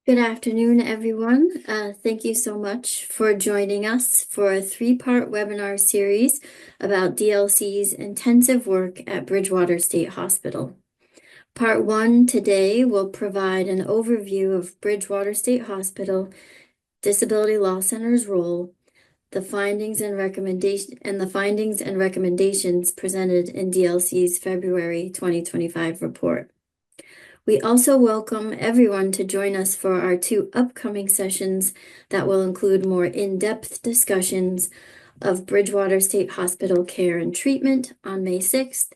Good afternoon, everyone. Thank you so much for joining us for a three-part webinar series about DLC's intensive work at Bridgewater State Hospital. Part 1 today will provide an overview of Bridgewater State Hospital Disability Law Center's role, the findings and recommendations presented in DLC's February 2025 report. We also welcome everyone to join us for our two upcoming sessions that will include more in-depth discussions of Bridgewater State Hospital care and treatment on May 6th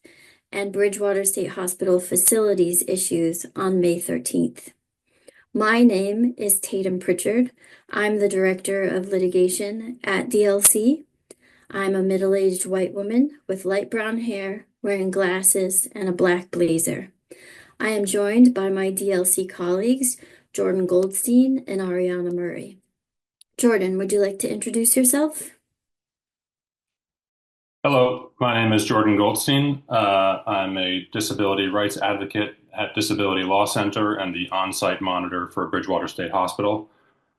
and Bridgewater State Hospital facilities issues on May 13th. My name is Tatum Pritchard. I'm the Director of Litigation at DLC. I'm a middle-aged white woman with light brown hair, wearing glasses, and a black blazer. I am joined by my DLC colleagues, Jordan Goldstein and Ariana Murray. Jordan, would you like to introduce yourself? Hello, my name is Jordan Goldstein. I'm a disability rights advocate at Disability Law Center and the on-site monitor for Bridgewater State Hospital.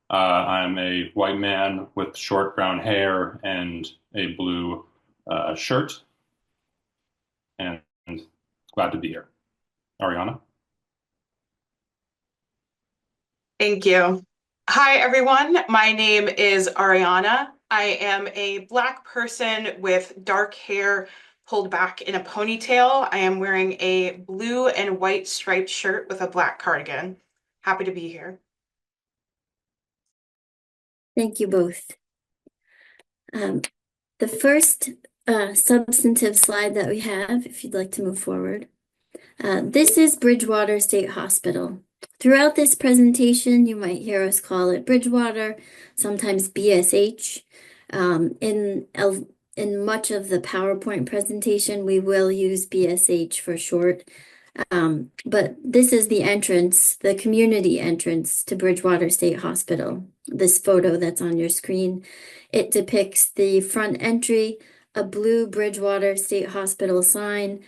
I'm a white man with short brown hair and a blue shirt, and glad to be here. Ariana? Thank you. Hi, everyone. My name is Ariana. I am a Black person with dark hair pulled back in a ponytail. I am wearing a blue and white striped shirt with a black cardigan. Happy to be here. Thank you both. The first substantive slide that we have, if you'd like to move forward. This is Bridgewater State Hospital. Throughout this presentation, you might hear us call it Bridgewater, sometimes BSH. In much of the PowerPoint presentation, we will use BSH for short. But this is the entrance, the community entrance to Bridgewater State Hospital. This photo that's on your screen, it depicts the front entry, a blue Bridgewater State Hospital sign,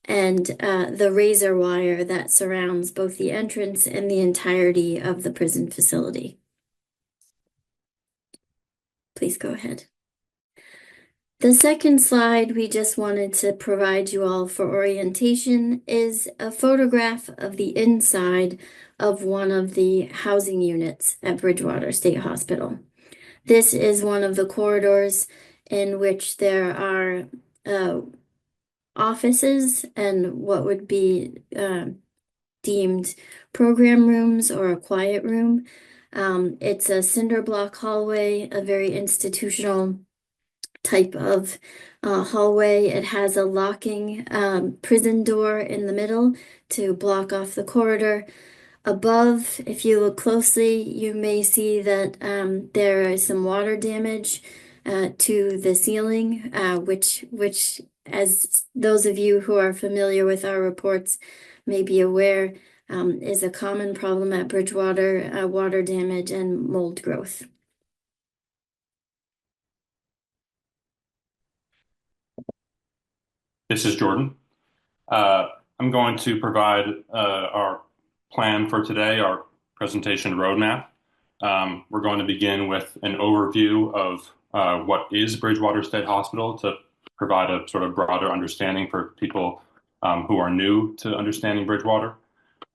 and the razor wire that surrounds both the entrance and the entirety of the prison facility. Please go ahead. The second slide we just wanted to provide you all for orientation is a photograph of the inside of one of the housing units at Bridgewater State Hospital. This is one of the corridors in which there are offices and what would be deemed program rooms or a quiet room. It's a cinder block hallway, a very institutional type of hallway. It has a locking prison door in the middle to block off the corridor. Above, if you look closely, you may see that there is some water damage to the ceiling, which, as those of you who are familiar with our reports may be aware, is a common problem at Bridgewater, water damage and mold growth. This is Jordan. I'm going to provide our plan for today, our presentation roadmap. We're going to begin with an overview of what is Bridgewater State Hospital to provide a sort of broader understanding for people who are new to understanding Bridgewater.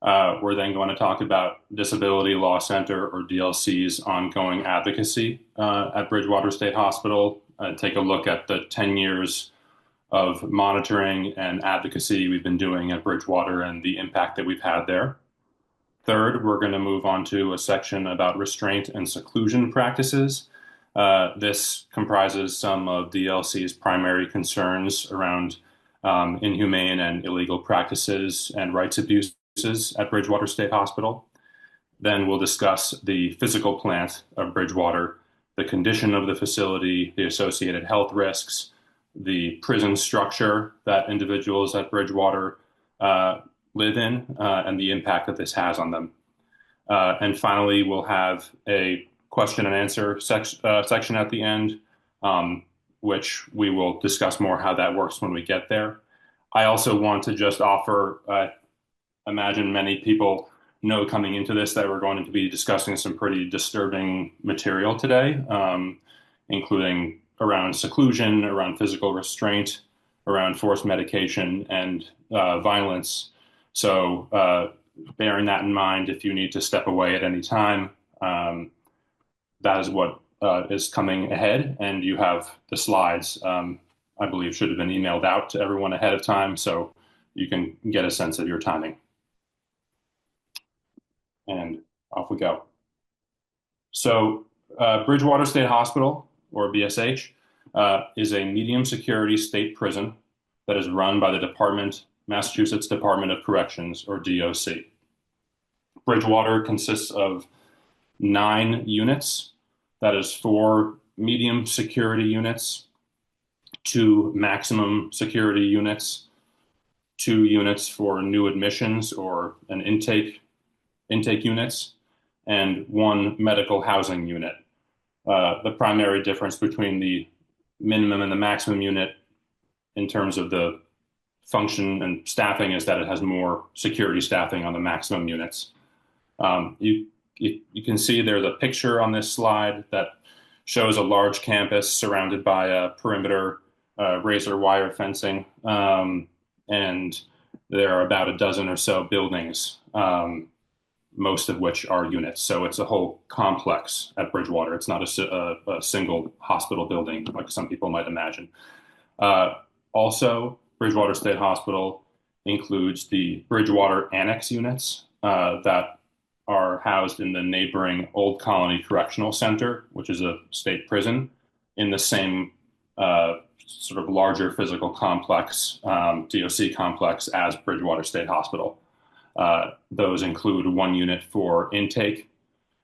We're then going to talk about Disability Law Center, or DLC's, ongoing advocacy at Bridgewater State Hospital, take a look at the 10 years of monitoring and advocacy we've been doing at Bridgewater and the impact that we've had there. Third, we're going to move on to a section about restraint and seclusion practices. This comprises some of DLC's primary concerns around inhumane and illegal practices and rights abuses at Bridgewater State Hospital. Then we'll discuss the physical plant of Bridgewater, the condition of the facility, the associated health risks, the prison structure that individuals at Bridgewater live in, and the impact that this has on them. And finally, we'll have a question and answer section at the end, which we will discuss more how that works when we get there. I also want to just offer, imagine many people know coming into this that we're going to be discussing some pretty disturbing material today, including around seclusion, around physical restraint, around forced medication, and violence. So bearing that in mind, if you need to step away at any time, that is what is coming ahead. And you have the slides, I believe, should have been emailed out to everyone ahead of time, so you can get a sense of your timing. And off we go. So Bridgewater State Hospital, or BSH, is a medium security state prison that is run by the Massachusetts Department of Corrections, or DOC. Bridgewater consists of 9 units. That is 4 medium security units, 2 maximum security units, 2 units for new admissions or an intake units, and 1 medical housing unit. The primary difference between the minimum and the maximum unit in terms of the function and staffing is that it has more security staffing on the maximum units. You can see there's a picture on this slide that shows a large campus surrounded by a perimeter razor wire fencing, and there are about a dozen or so buildings, most of which are units. So it's a whole complex at Bridgewater. It's not a single hospital building like some people might imagine. Also, Bridgewater State Hospital includes the Bridgewater Annex units that are housed in the neighboring Old Colony Correctional Center, which is a state prison, in the same sort of larger physical complex, DOC complex, as Bridgewater State Hospital. Those include 1 unit for intake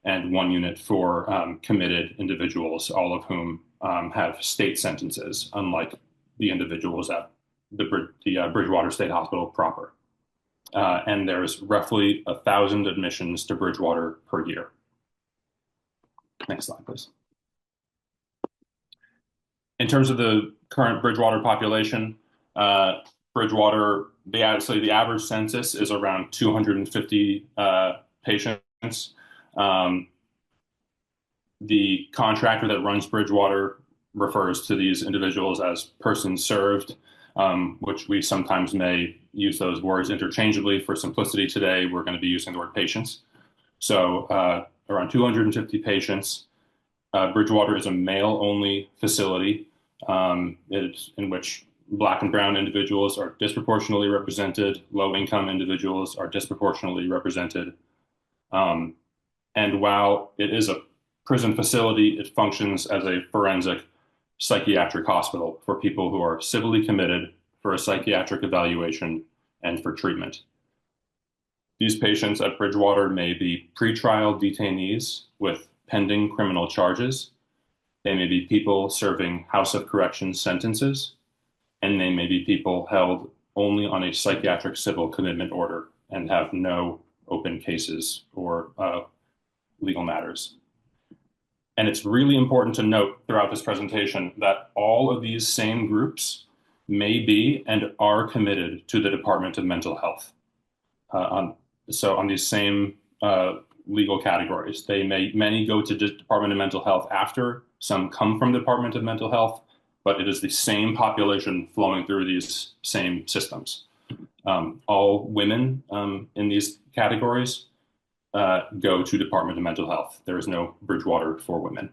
and 1 unit for committed individuals, all of whom have state sentences, unlike the individuals at the Bridgewater State Hospital proper. And there's roughly 1,000 admissions to Bridgewater per year. Next slide, please. In terms of the current Bridgewater population, Bridgewater, the average census is around 250 patients. The contractor that runs Bridgewater refers to these individuals as persons served, which we sometimes may use those words interchangeably. For simplicity today, we're going to be using the word patients. So around 250 patients. Bridgewater is a male-only facility in which Black and brown individuals are disproportionately represented. Low-income individuals are disproportionately represented. And while it is a prison facility, it functions as a forensic psychiatric hospital for people who are civilly committed for a psychiatric evaluation and for treatment. These patients at Bridgewater may be pretrial detainees with pending criminal charges. They may be people serving House of Corrections sentences, and they may be people held only on a psychiatric civil commitment order and have no open cases or legal matters. And it's really important to note throughout this presentation that all of these same groups may be and are committed to the Department of Mental Health. So on these same legal categories, many go to the Department of Mental Health after, some come from the Department of Mental Health, but it is the same population flowing through these same systems. All women in these categories go to Department of Mental Health. There is no Bridgewater for women.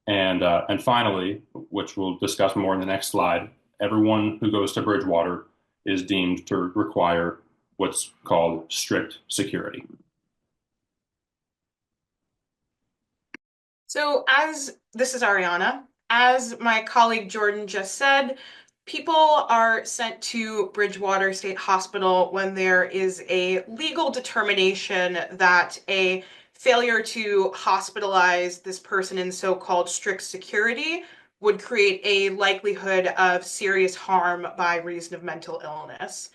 And finally, which we'll discuss more in the next slide, everyone who goes to Bridgewater is deemed to require what's called strict security. So this is Ariana. As my colleague Jordan just said, people are sent to Bridgewater State Hospital when there is a legal determination that a failure to hospitalize this person in so-called strict security would create a likelihood of serious harm by reason of mental illness.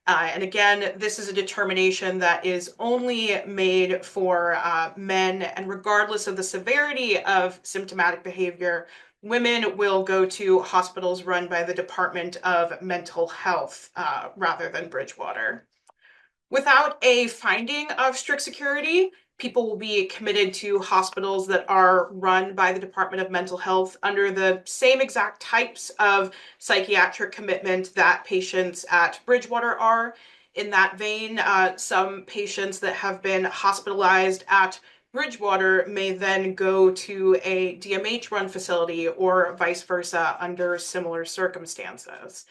And again, this is a determination that is only made for men, and regardless of the severity of symptomatic behavior, women will go to hospitals run by the Department of Mental Health rather than Bridgewater. Without a finding of strict security, people will be committed to hospitals that are run by the Department of Mental Health under the same exact types of psychiatric commitment that patients at Bridgewater are. In that vein, some patients that have been hospitalized at Bridgewater may then go to a DMH-run facility or vice versa under similar circumstances.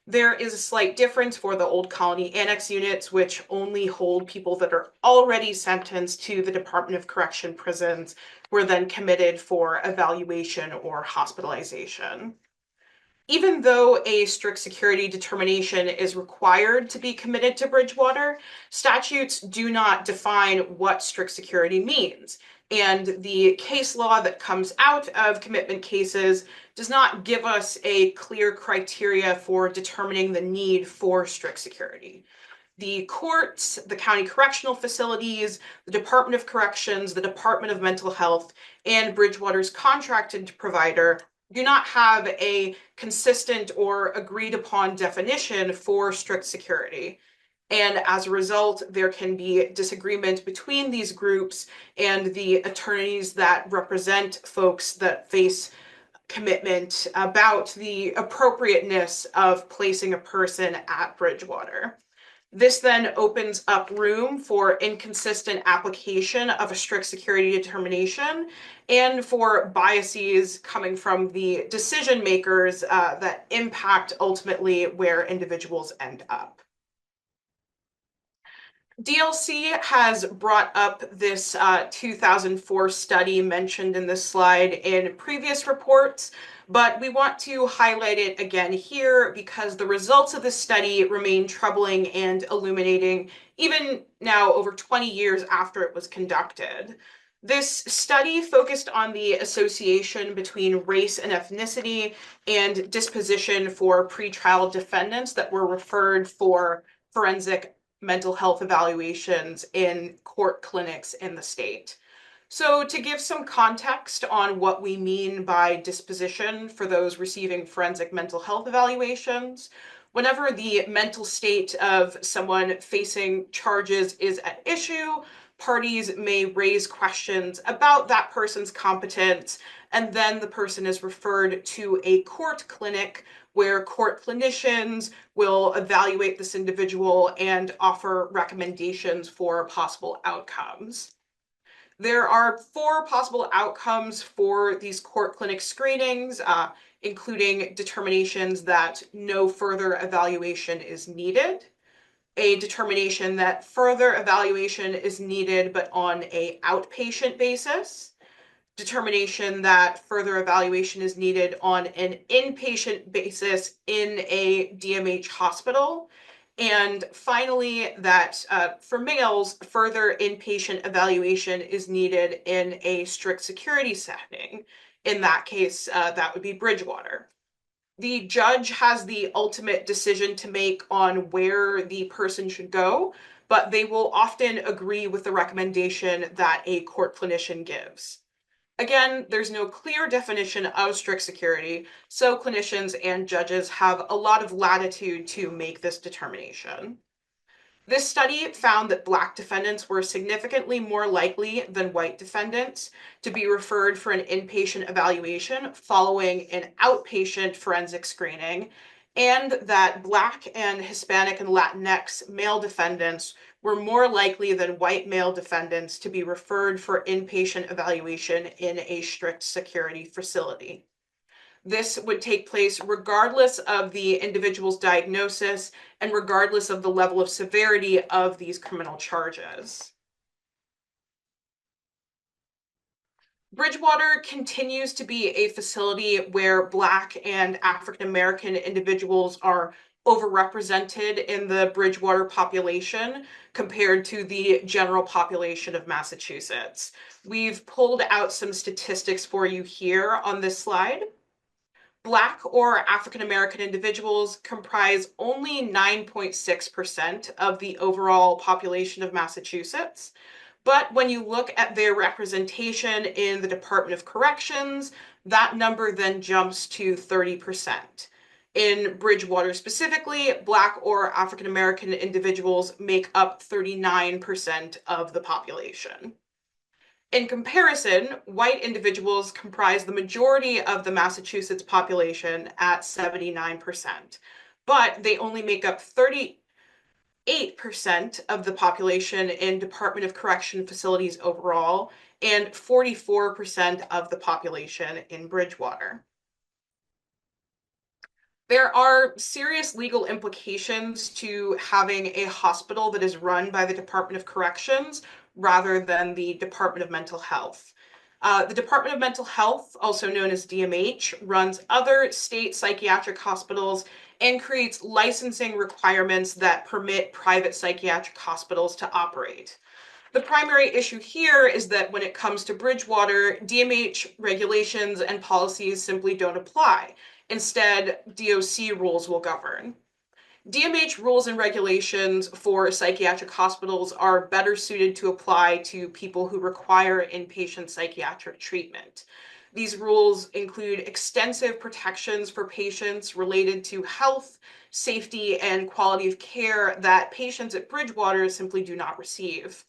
There is a slight difference for the Old Colony Annex units, which only hold people that are already sentenced to the Department of Correction prisons, who are then committed for evaluation or hospitalization. Even though a strict security determination is required to be committed to Bridgewater, statutes do not define what strict security means. And the case law that comes out of commitment cases does not give us a clear criteria for determining the need for strict security. The courts, the county correctional facilities, the Department of Corrections, the Department of Mental Health, and Bridgewater's contracted provider do not have a consistent or agreed upon definition for strict security. And as a result, there can be disagreement between these groups and the attorneys that represent folks that face commitment about the appropriateness of placing a person at Bridgewater. This then opens up room for inconsistent application of a strict security determination and for biases coming from the decision makers that impact ultimately where individuals end up. DLC has brought up this 2004 study mentioned in this slide in previous reports, but we want to highlight it again here because the results of this study remain troubling and illuminating even now over 20 years after it was conducted. This study focused on the association between race and ethnicity and disposition for pretrial defendants that were referred for forensic mental health evaluations in court clinics in the state. So to give some context on what we mean by disposition for those receiving forensic mental health evaluations, whenever the mental state of someone facing charges is at issue, parties may raise questions about that person's competence, and then the person is referred to a court clinic where court clinicians will evaluate this individual and offer recommendations for possible outcomes. There are 4 possible outcomes for these court clinic screenings, including determinations that no further evaluation is needed, a determination that further evaluation is needed but on an outpatient basis, determination that further evaluation is needed on an inpatient basis in a DMH hospital, and finally that for males, further inpatient evaluation is needed in a strict security setting. In that case, that would be Bridgewater. The judge has the ultimate decision to make on where the person should go, but they will often agree with the recommendation that a court clinician gives. Again, there's no clear definition of strict security, so clinicians and judges have a lot of latitude to make this determination. This study found that Black defendants were significantly more likely than white defendants to be referred for an inpatient evaluation following an outpatient forensic screening, and that Black and Hispanic and Latinx male defendants were more likely than white male defendants to be referred for inpatient evaluation in a strict security facility. This would take place regardless of the individual's diagnosis and regardless of the level of severity of these criminal charges. Bridgewater continues to be a facility where Black and African American individuals are overrepresented in the Bridgewater population compared to the general population of Massachusetts. We've pulled out some statistics for you here on this slide. Black or African American individuals comprise only 9.6% of the overall population of Massachusetts. But when you look at their representation in the Department of Corrections, that number then jumps to 30%. In Bridgewater specifically, Black or African American individuals make up 39% of the population. In comparison, white individuals comprise the majority of the Massachusetts population at 79%, but they only make up 38% of the population in Department of Correction facilities overall and 44% of the population in Bridgewater. There are serious legal implications to having a hospital that is run by the Department of Corrections rather than the Department of Mental Health. The Department of Mental Health, also known as DMH, runs other state psychiatric hospitals and creates licensing requirements that permit private psychiatric hospitals to operate. The primary issue here is that when it comes to Bridgewater, DMH regulations and policies simply don't apply. Instead, DOC rules will govern. DMH rules and regulations for psychiatric hospitals are better suited to apply to people who require inpatient psychiatric treatment. These rules include extensive protections for patients related to health, safety, and quality of care that patients at Bridgewater simply do not receive.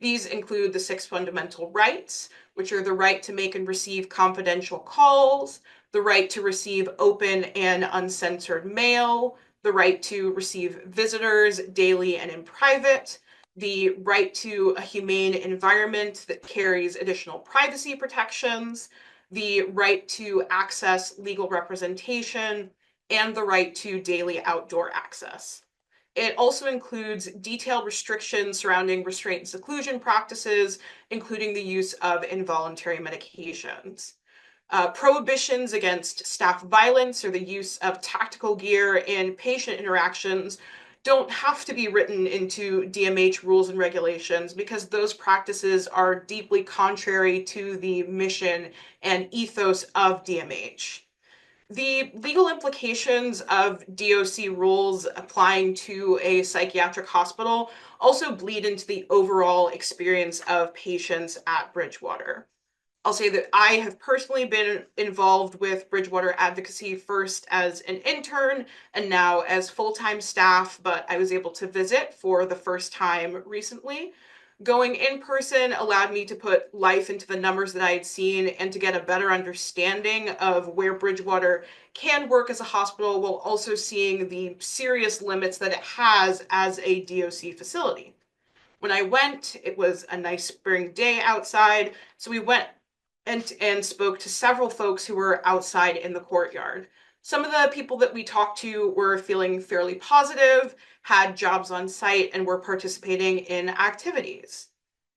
These include the 6 fundamental rights, which are the right to make and receive confidential calls, the right to receive open and uncensored mail, the right to receive visitors daily and in private, the right to a humane environment that carries additional privacy protections, the right to access legal representation, and the right to daily outdoor access. It also includes detailed restrictions surrounding restraint and seclusion practices, including the use of involuntary medications. Prohibitions against staff violence or the use of tactical gear in patient interactions don't have to be written into DMH rules and regulations because those practices are deeply contrary to the mission and ethos of DMH. The legal implications of DOC rules applying to a psychiatric hospital also bleed into the overall experience of patients at Bridgewater. I'll say that I have personally been involved with Bridgewater advocacy first as an intern and now as full-time staff, but I was able to visit for the first time recently. Going in person allowed me to put life into the numbers that I had seen and to get a better understanding of where Bridgewater can work as a hospital while also seeing the serious limits that it has as a DOC facility. When I went, it was a nice spring day outside, so we went and spoke to several folks who were outside in the courtyard. Some of the people that we talked to were feeling fairly positive, had jobs on site, and were participating in activities.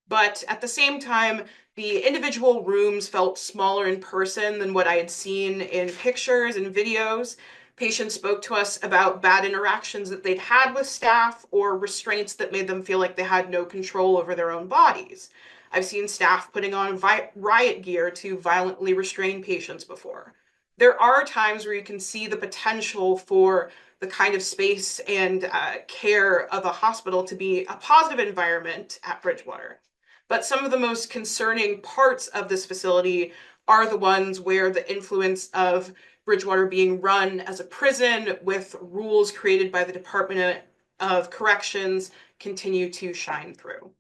But at the same time, the individual rooms felt smaller in person than what I had seen in pictures and videos. Patients spoke to us about bad interactions that they'd had with staff or restraints that made them feel like they had no control over their own bodies. I've seen staff putting on riot gear to violently restrain patients before. There are times where you can see the potential for the kind of space and care of a hospital to be a positive environment at Bridgewater. But some of the most concerning parts of this facility are the ones where the influence of Bridgewater being run as a prison with rules created by the Department of Corrections continue to shine through.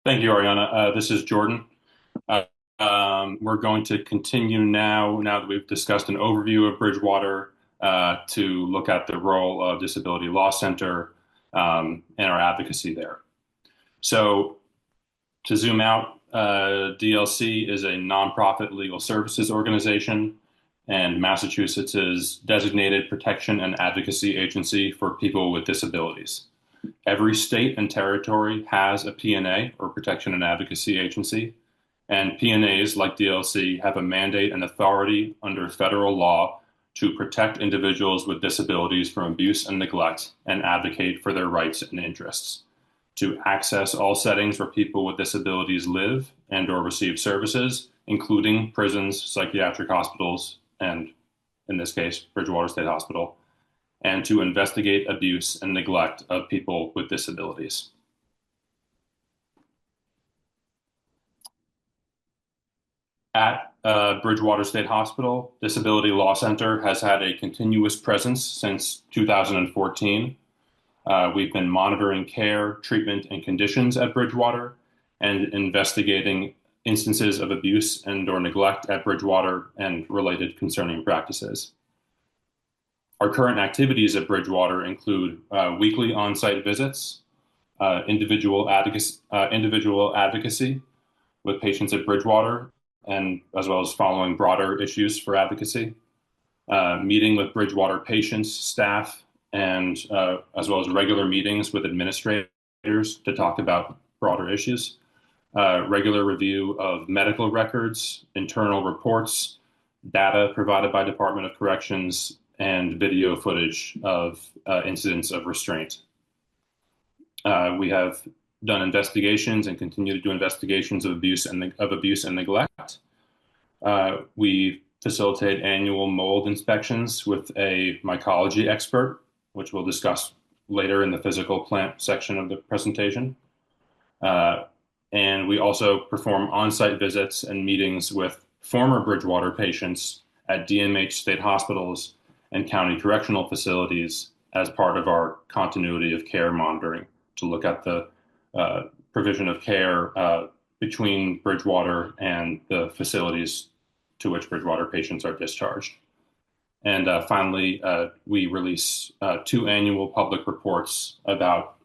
Thank you, Ariana. This is Jordan. We're going to continue now that we've discussed an overview of Bridgewater, to look at the role of Disability Law Center and our advocacy there. So to zoom out, DLC is a nonprofit legal services organization and Massachusetts's designated protection and advocacy agency for people with disabilities. Every state and territory has a PNA, or Protection and Advocacy Agency, and PNAs, like DLC, have a mandate and authority under federal law to protect individuals with disabilities from abuse and neglect and advocate for their rights and interests, to access all settings where people with disabilities live and or receive services, including prisons, psychiatric hospitals, and in this case, Bridgewater State Hospital, and to investigate abuse and neglect of people with disabilities. At Bridgewater State Hospital, Disability Law Center has had a continuous presence since 2014. We've been monitoring care, treatment, and conditions at Bridgewater and investigating instances of abuse and/or neglect at Bridgewater and related concerning practices. Our current activities at Bridgewater include weekly on-site visits, individual advocacy with patients at Bridgewater, and as well as following broader issues for advocacy, meeting with Bridgewater patients, staff, and as well as regular meetings with administrators to talk about broader issues, regular review of medical records, internal reports, data provided by Department of Corrections, and video footage of incidents of restraint. We have done investigations and continue to do investigations of abuse and neglect. We facilitate annual mold inspections with a mycology expert, which we'll discuss later in the physical plant section of the presentation. And we also perform on-site visits and meetings with former Bridgewater patients at DMH state hospitals and county correctional facilities as part of our continuity of care monitoring to look at the provision of care between Bridgewater and the facilities to which Bridgewater patients are discharged. And finally, we release 2 annual public reports about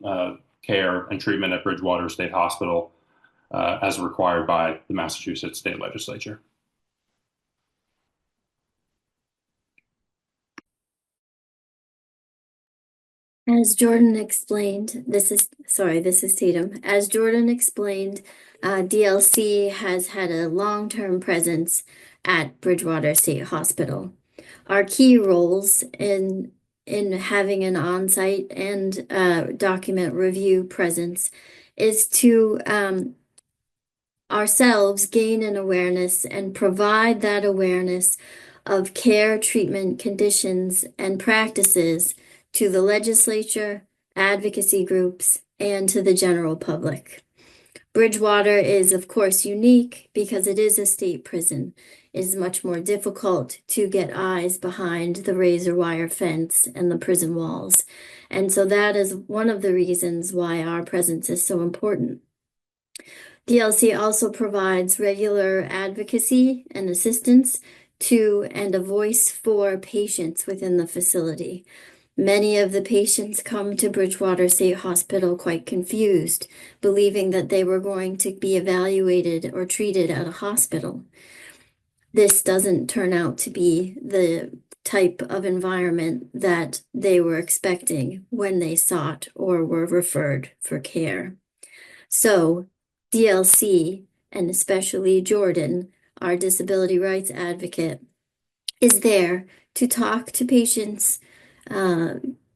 care and treatment at Bridgewater State Hospital as required by the Massachusetts State Legislature. As Jordan explained, this is Tatum. As Jordan explained, DLC has had a long-term presence at Bridgewater State Hospital. Our key roles in having an on-site and document review presence is to ourselves gain an awareness and provide that awareness of care, treatment, conditions, and practices to the legislature, advocacy groups, and to the general public. Bridgewater is, of course, unique because it is a state prison. It is much more difficult to get eyes behind the razor wire fence and the prison walls. And so that is one of the reasons why our presence is so important. DLC also provides regular advocacy and assistance to and a voice for patients within the facility. Many of the patients come to Bridgewater State Hospital quite confused, believing that they were going to be evaluated or treated at a hospital. This doesn't turn out to be the type of environment that they were expecting when they sought or were referred for care. So DLC, and especially Jordan, our disability rights advocate, is there to talk to patients,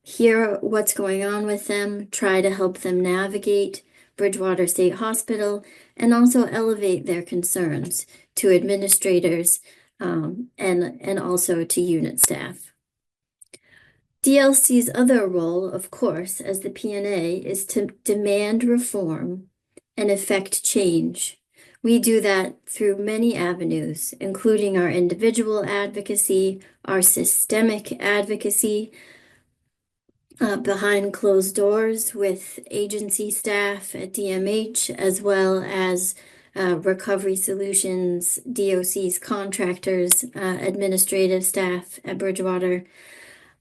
hear what's going on with them, try to help them navigate Bridgewater State Hospital, and also elevate their concerns to administrators and also to unit staff. DLC's other role, of course, as the PNA, is to demand reform and effect change. We do that through many avenues, including our individual advocacy, our systemic advocacy, behind closed doors with agency staff at DMH, as well as Recovery Solutions, DOC's contractors, administrative staff at Bridgewater.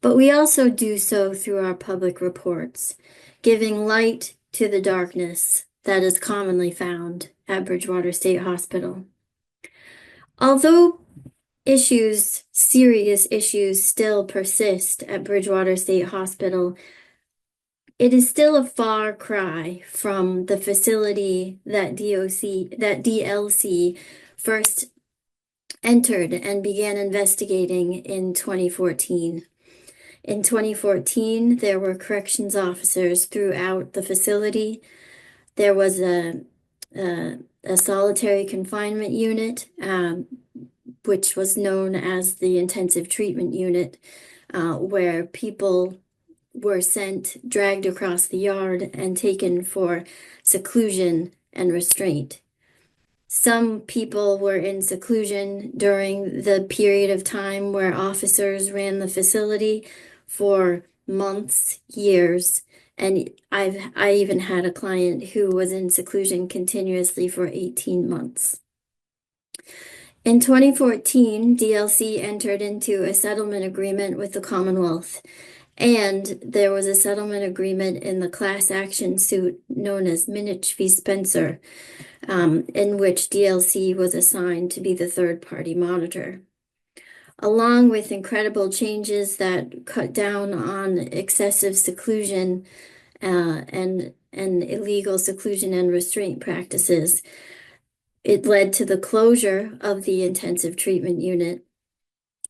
But we also do so through our public reports, giving light to the darkness that is commonly found at Bridgewater State Hospital. Although serious issues still persist at Bridgewater State Hospital, it is still a far cry from the facility that DLC first entered and began investigating in 2014. In 2014, there were corrections officers throughout the facility. There was a solitary confinement unit, which was known as the intensive treatment unit, where people were dragged across the yard and taken for seclusion and restraint. Some people were in seclusion during the period of time where officers ran the facility for months, years. And I even had a client who was in seclusion continuously for 18 months. In 2014, DLC entered into a settlement agreement with the Commonwealth, and there was a settlement agreement in the class action suit known as Minich v. Spencer, in which DLC was assigned to be the third-party monitor. Along with incredible changes that cut down on excessive seclusion and illegal seclusion and restraint practices, it led to the closure of the intensive treatment unit,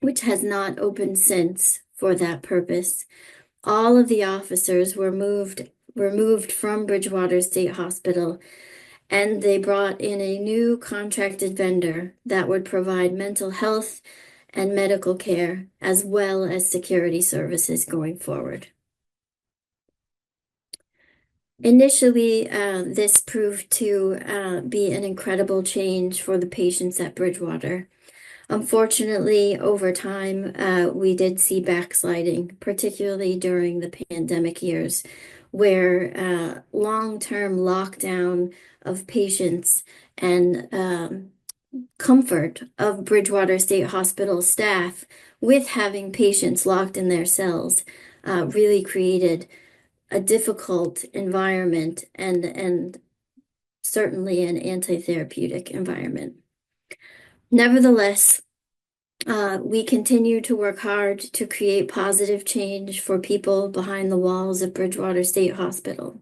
which has not opened since for that purpose. All of the officers were moved from Bridgewater State Hospital, and they brought in a new contracted vendor that would provide mental health and medical care, as well as security services going forward. Initially, this proved to be an incredible change for the patients at Bridgewater. Unfortunately, over time, we did see backsliding, particularly during the pandemic years, where long-term lockdown of patients and comfort of Bridgewater State Hospital staff with having patients locked in their cells really created a difficult environment and certainly an anti-therapeutic environment. Nevertheless, we continue to work hard to create positive change for people behind the walls of Bridgewater State Hospital.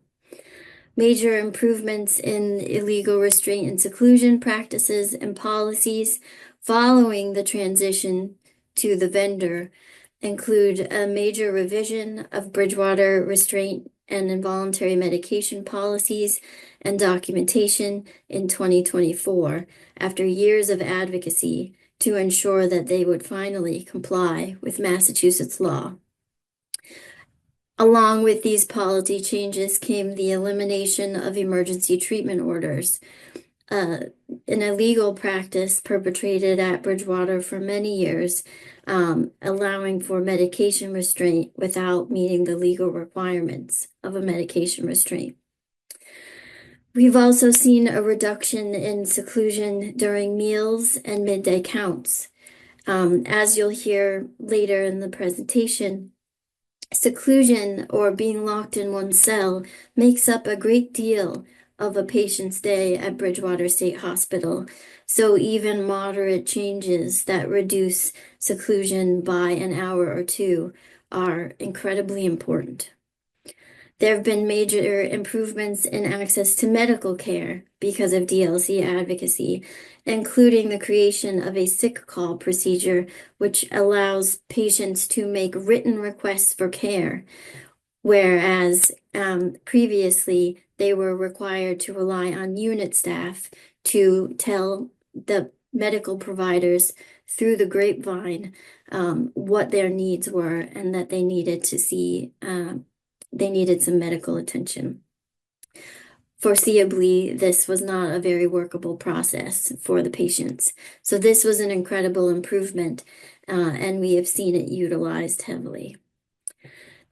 Major improvements in illegal restraint and seclusion practices and policies following the transition to the vendor include a major revision of Bridgewater restraint and involuntary medication policies and documentation in 2024, after years of advocacy to ensure that they would finally comply with Massachusetts law. Along with these policy changes came the elimination of emergency treatment orders, an illegal practice perpetrated at Bridgewater for many years, allowing for medication restraint without meeting the legal requirements of a medication restraint. We've also seen a reduction in seclusion during meals and midday counts. As you'll hear later in the presentation, seclusion or being locked in one cell makes up a great deal of a patient's day at Bridgewater State Hospital. So even moderate changes that reduce seclusion by an hour or two are incredibly important. There have been major improvements in access to medical care because of DLC advocacy, including the creation of a sick call procedure, which allows patients to make written requests for care, whereas previously they were required to rely on unit staff to tell the medical providers through the grapevine what their needs were and that they needed to see they needed some medical attention. Foreseeably, this was not a very workable process for the patients. So this was an incredible improvement, and we have seen it utilized heavily.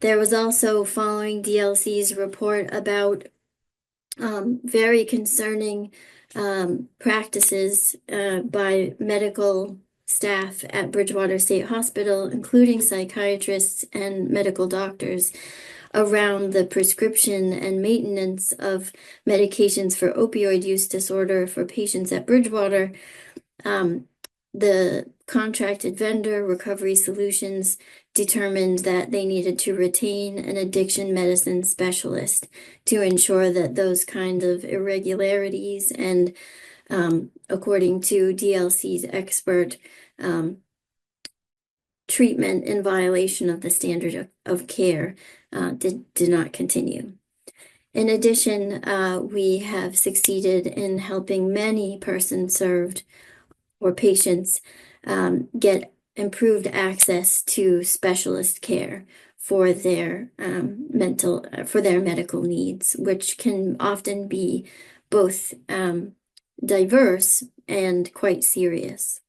There was also, following DLC's report about very concerning practices by medical staff at Bridgewater State Hospital, including psychiatrists and medical doctors, around the prescription and maintenance of medications for opioid use disorder for patients at Bridgewater. The contracted vendor, Recovery Solutions, determined that they needed to retain an addiction medicine specialist to ensure that those kind of irregularities and, according to DLC's expert, treatment in violation of the standard of care did not continue. In addition, we have succeeded in helping many persons served or patients get improved access to specialist care for their medical needs, which can often be both diverse and quite serious.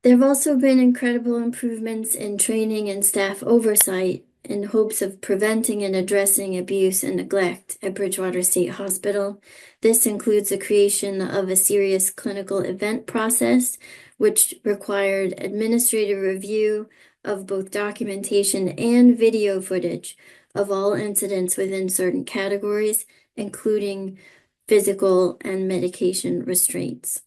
There have also been incredible improvements in training and staff oversight in hopes of preventing and addressing abuse and neglect at Bridgewater State Hospital. This includes the creation of a serious clinical event process, which required administrative review of both documentation and video footage of all incidents within certain categories, including physical and medication restraints.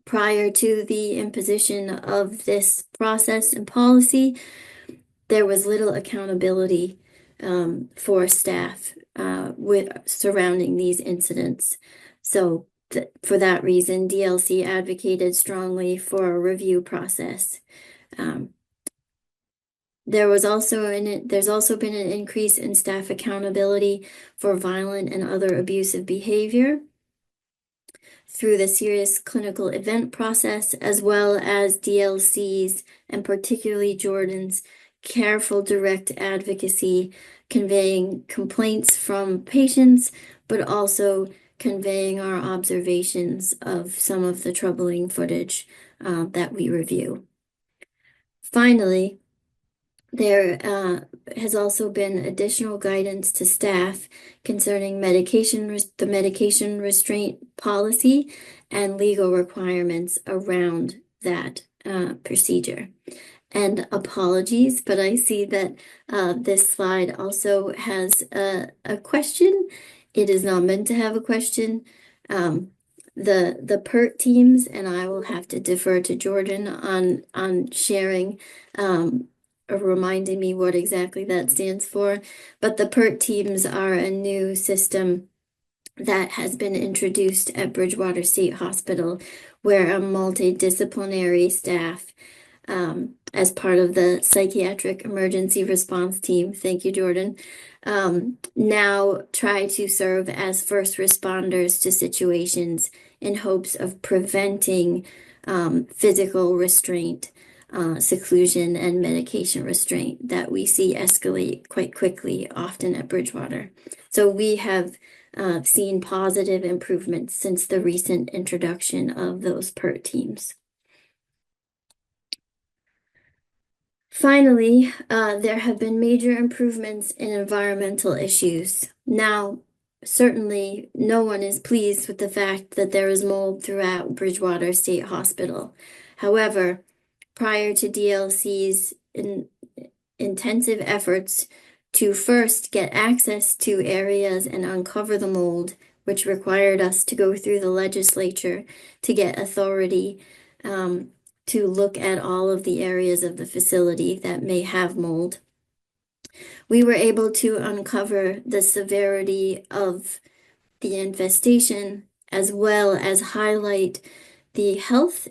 Prior to the imposition of this process and policy, there was little accountability for staff surrounding these incidents. So for that reason, DLC advocated strongly for a review process. There's also been an increase in staff accountability for violent and other abusive behavior through the serious clinical event process, as well as DLC's and particularly Jordan's careful direct advocacy, conveying complaints from patients, but also conveying our observations of some of the troubling footage that we review. Finally, there has also been additional guidance to staff concerning the medication restraint policy and legal requirements around that procedure. And apologies, but I see that this slide also has a question. It is not meant to have a question. The PERT teams, and I will have to defer to Jordan on sharing reminding me what exactly that stands for. But the PERT teams are a new system that has been introduced at Bridgewater State Hospital, where a multidisciplinary staff, as part of the psychiatric emergency response team, thank you, Jordan, now try to serve as first responders to situations in hopes of preventing physical restraint, seclusion, and medication restraint that we see escalate quite quickly, often at Bridgewater. So we have seen positive improvements since the recent introduction of those PERT teams. Finally, there have been major improvements in environmental issues. Now, certainly no one is pleased with the fact that there is mold throughout Bridgewater State Hospital. However, prior to DLC's intensive efforts to first get access to areas and uncover the mold, which required us to go through the legislature to get authority to look at all of the areas of the facility that may have mold, we were able to uncover the severity of the infestation, as well as highlight the health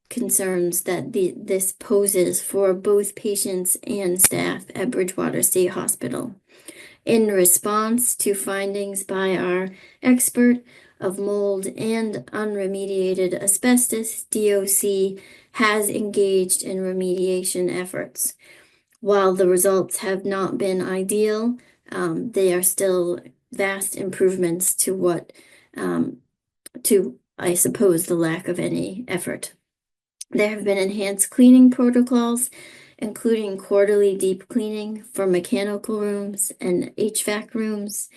concerns that this poses for both patients and staff at Bridgewater State Hospital. In response to findings by our expert of mold and unremediated asbestos, DOC has engaged in remediation efforts. While the results have not been ideal, they are still vast improvements to I suppose, the lack of any effort. There have been enhanced cleaning protocols, including quarterly deep cleaning for mechanical rooms and HVAC rooms.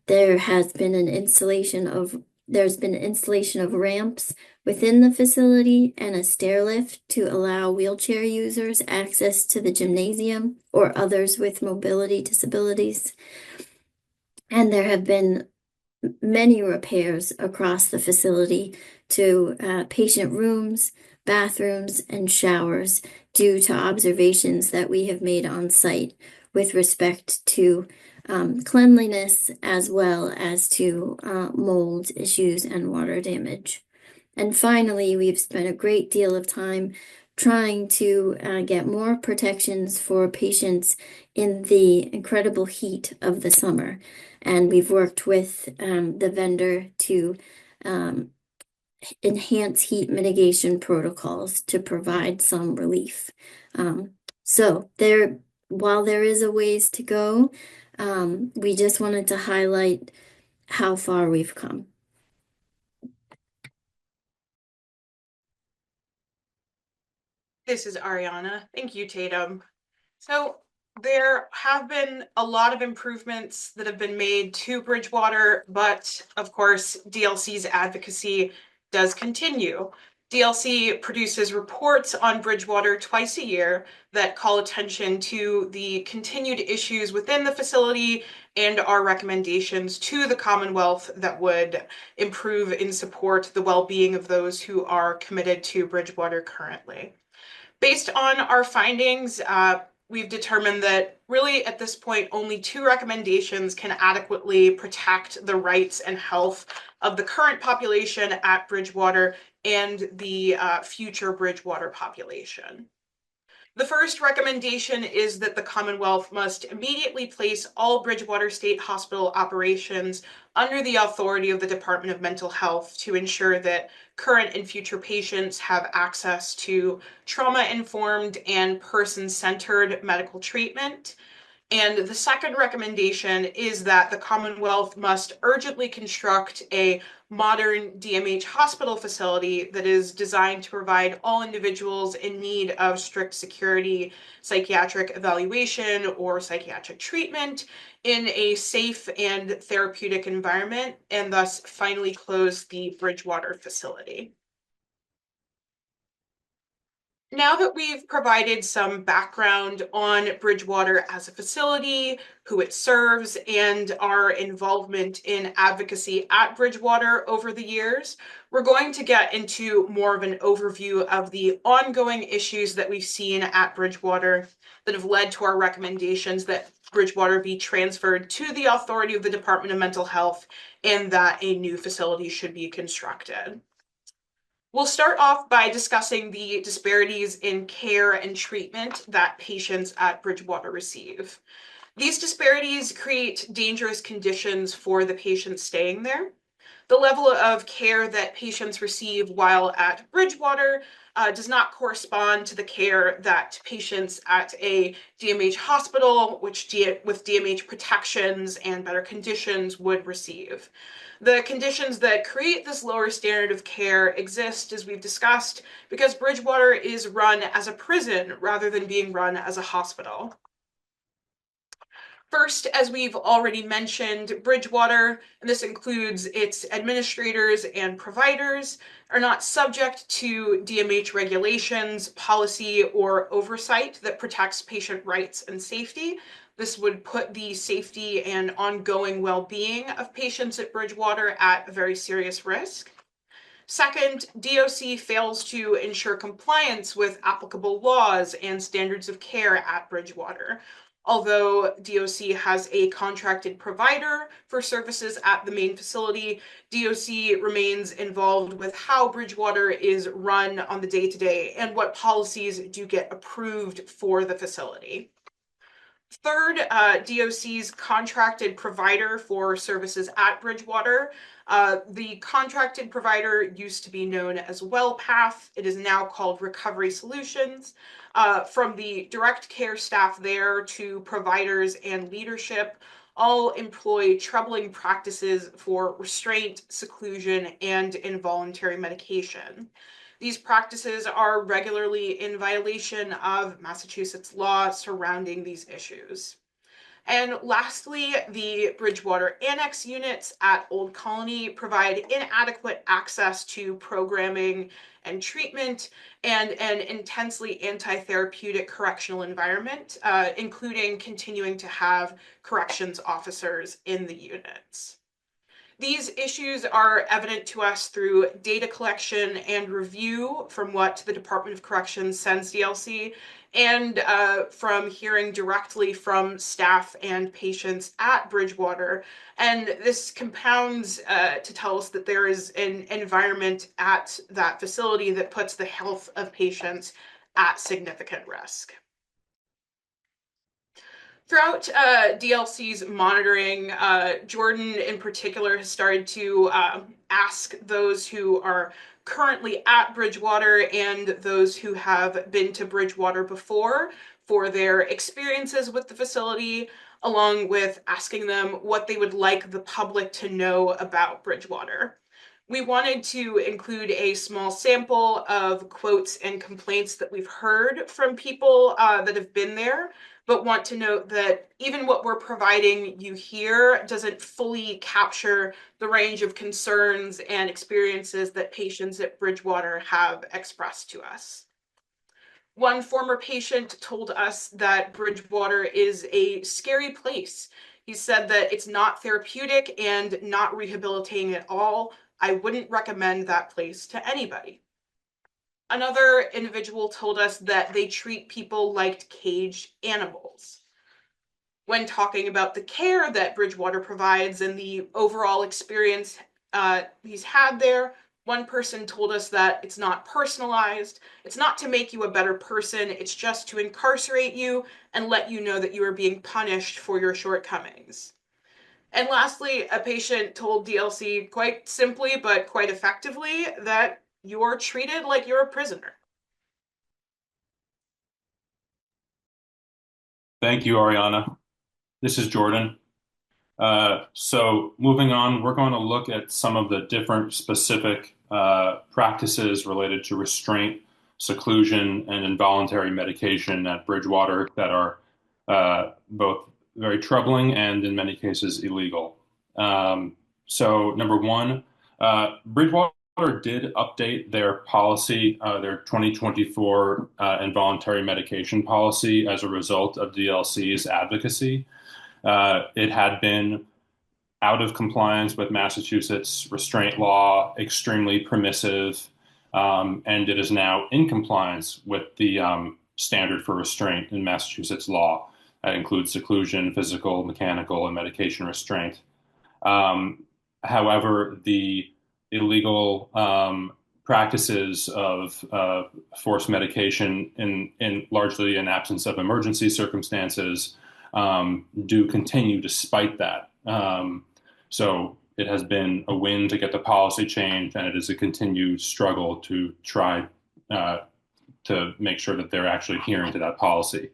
There's been installation of ramps within the facility and a stair lift to allow wheelchair users access to the gymnasium or others with mobility disabilities. And there have been many repairs across the facility to patient rooms, bathrooms, and showers due to observations that we have made on site with respect to cleanliness, as well as to mold issues and water damage. And finally, we've spent a great deal of time trying to get more protections for patients in the incredible heat of the summer. And we've worked with the vendor to enhance heat mitigation protocols to provide some relief. So while there is a ways to go, We just wanted to highlight how far we've come. This is Ariana. Thank you, Tatum. So there have been a lot of improvements that have been made to Bridgewater, but of course, DLC's advocacy does continue. DLC produces reports on Bridgewater twice a year that call attention to the continued issues within the facility and our recommendations to the Commonwealth that would improve and support the well-being of those who are committed to Bridgewater currently. Based on our findings, we've determined that really at this point, only two recommendations can adequately protect the rights and health of the current population at Bridgewater and the future Bridgewater population. The first recommendation is that the Commonwealth must immediately place all Bridgewater State Hospital operations under the authority of the Department of Mental Health to ensure that current and future patients have access to trauma-informed and person-centered medical treatment. And the second recommendation is that the Commonwealth must urgently construct a modern DMH hospital facility that is designed to provide all individuals in need of strict security, psychiatric evaluation, or psychiatric treatment in a safe and therapeutic environment, and thus finally close the Bridgewater facility. Now that we've provided some background on Bridgewater as a facility, who it serves, and our involvement in advocacy at Bridgewater over the years, we're going to get into more of an overview of the ongoing issues that we've seen at Bridgewater that have led to our recommendations that Bridgewater be transferred to the authority of the Department of Mental Health and that a new facility should be constructed. We'll start off by discussing the disparities in care and treatment that patients at Bridgewater receive. These disparities create dangerous conditions for the patients staying there. The level of care that patients receive while at Bridgewater does not correspond to the care that patients at a DMH hospital, with DMH protections and better conditions, would receive. The conditions that create this lower standard of care exist, as we've discussed, because Bridgewater is run as a prison rather than being run as a hospital. First, as we've already mentioned, Bridgewater, and this includes its administrators and providers, are not subject to DMH regulations, policy, or oversight that protects patient rights and safety. This would put the safety and ongoing well-being of patients at Bridgewater at a very serious risk. Second, DOC fails to ensure compliance with applicable laws and standards of care at Bridgewater. Although DOC has a contracted provider for services at the main facility, DOC remains involved with how Bridgewater is run on the day-to-day and what policies do get approved for the facility. Third, DOC's contracted provider for services at Bridgewater. The contracted provider used to be known as WellPath. It is now called Recovery Solutions. From the direct care staff there to providers and leadership, all employ troubling practices for restraint, seclusion, and involuntary medication. These practices are regularly in violation of Massachusetts law surrounding these issues. And lastly, the Bridgewater Annex units at Old Colony provide inadequate access to programming and treatment and an intensely anti-therapeutic correctional environment, including continuing to have corrections officers in the units. These issues are evident to us through data collection and review from what the Department of Corrections sends DLC, and from hearing directly from staff and patients at Bridgewater. And this compounds to tell us that there is an environment at that facility that puts the health of patients at significant risk. Throughout DLC's monitoring, Jordan in particular has started to ask those who are currently at Bridgewater and those who have been to Bridgewater before for their experiences with the facility. along with asking them what they would like the public to know about Bridgewater. We wanted to include a small sample of quotes and complaints that we've heard from people that have been there, but want to note that even what we're providing you here doesn't fully capture the range of concerns and experiences that patients at Bridgewater have expressed to us. One former patient told us that Bridgewater is a scary place. He said that it's not therapeutic and not rehabilitating at all. I wouldn't recommend that place to anybody. Another individual told us that they treat people like caged animals. When talking about the care that Bridgewater provides and the overall experience he's had there, one person told us that it's not personalized, it's not to make you a better person, it's just to incarcerate you and let you know that you are being punished for your shortcomings. And lastly, a patient told DLC quite simply but quite effectively that you're treated like you're a prisoner. Thank you, Ariana. This is Jordan. So moving on, we're going to look at some of the different specific practices related to restraint, seclusion, and involuntary medication at Bridgewater that are both very troubling and in many cases illegal. So number one, Bridgewater did update their policy, their 2024 involuntary medication policy as a result of DLC's advocacy. It had been out of compliance with Massachusetts restraint law, extremely permissive, and it is now in compliance with the standard for restraint in Massachusetts law. That includes seclusion, physical, mechanical, and medication restraint. However, the illegal practices of forced medication in largely in absence of emergency circumstances do continue despite that. So it has been a win to get the policy changed, and it is a continued struggle to try to make sure that they're actually adhering to that policy.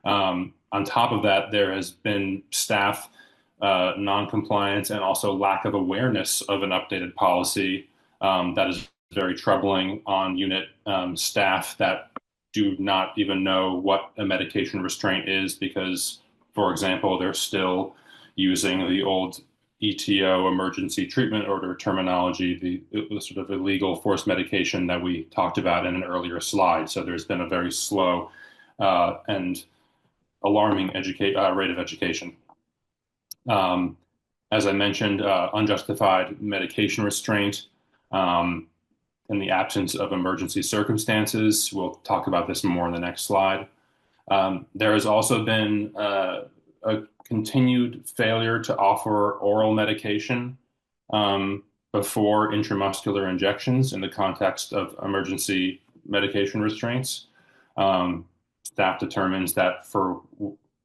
On top of that, there has been staff non-compliance and also lack of awareness of an updated policy that is very troubling on unit staff that do not even know what a medication restraint is because, for example, they're still using the old ETO, emergency treatment order terminology, the sort of illegal forced medication that we talked about in an earlier slide. So there's been a very slow and alarming rate of education. As I mentioned, unjustified medication restraint in the absence of emergency circumstances. We'll talk about this more in the next slide. There has also been a continued failure to offer oral medication before intramuscular injections in the context of emergency medication restraints. Staff determines that for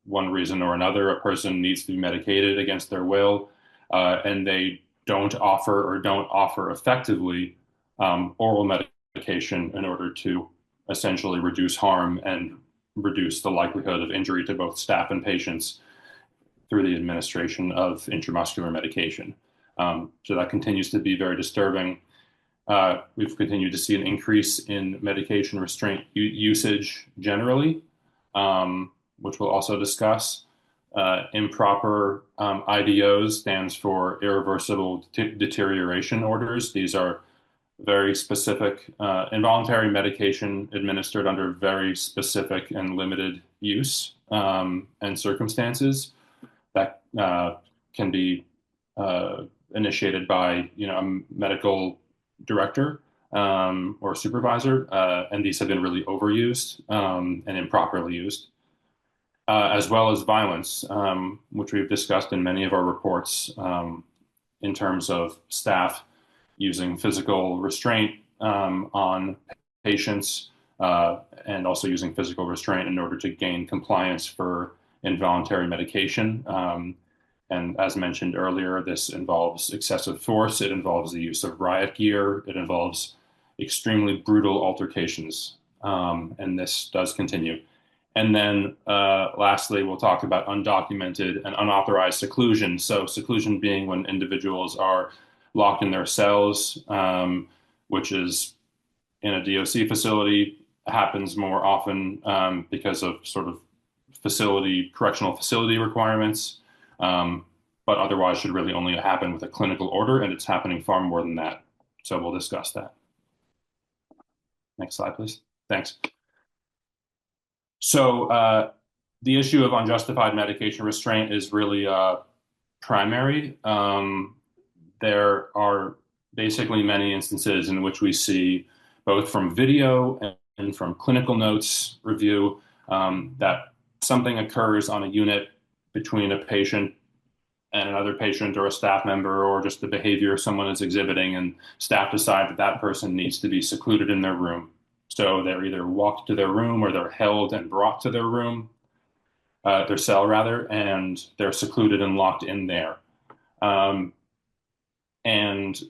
one reason or another, a person needs to be medicated against their will, and they don't offer effectively oral medication in order to essentially reduce harm and reduce the likelihood of injury to both staff and patients through the administration of intramuscular medication. So that continues to be very disturbing. We've continued to see an increase in medication restraint usage generally, which we'll also discuss. Improper IDOs stands for irreversible deterioration orders. These are very specific involuntary medication administered under very specific and limited use and circumstances that can be initiated by a medical director or supervisor, and these have been really overused and improperly used, as well as violence, which we've discussed in many of our reports in terms of staff using physical restraint on patients and also using physical restraint in order to gain compliance for involuntary medication. And as mentioned earlier, this involves excessive force. It involves the use of riot gear. It involves extremely brutal altercations. And this does continue. And then lastly, we'll talk about undocumented and unauthorized seclusion. So seclusion being when individuals are locked in their cells, which is in a DOC facility, happens more often because of sort of correctional facility requirements, but otherwise should really only happen with a clinical order, and it's happening far more than that. So we'll discuss that. Next slide, please. Thanks. So the issue of unjustified medication restraint is really primary. There are basically many instances in which we see, both from video and from clinical notes review, that something occurs on a unit between a patient and another patient or a staff member, or just the behavior someone is exhibiting, and staff decide that that person needs to be secluded in their room. So they're either walked to their room or they're held and brought to their room, their cell rather, and they're secluded and locked in there. And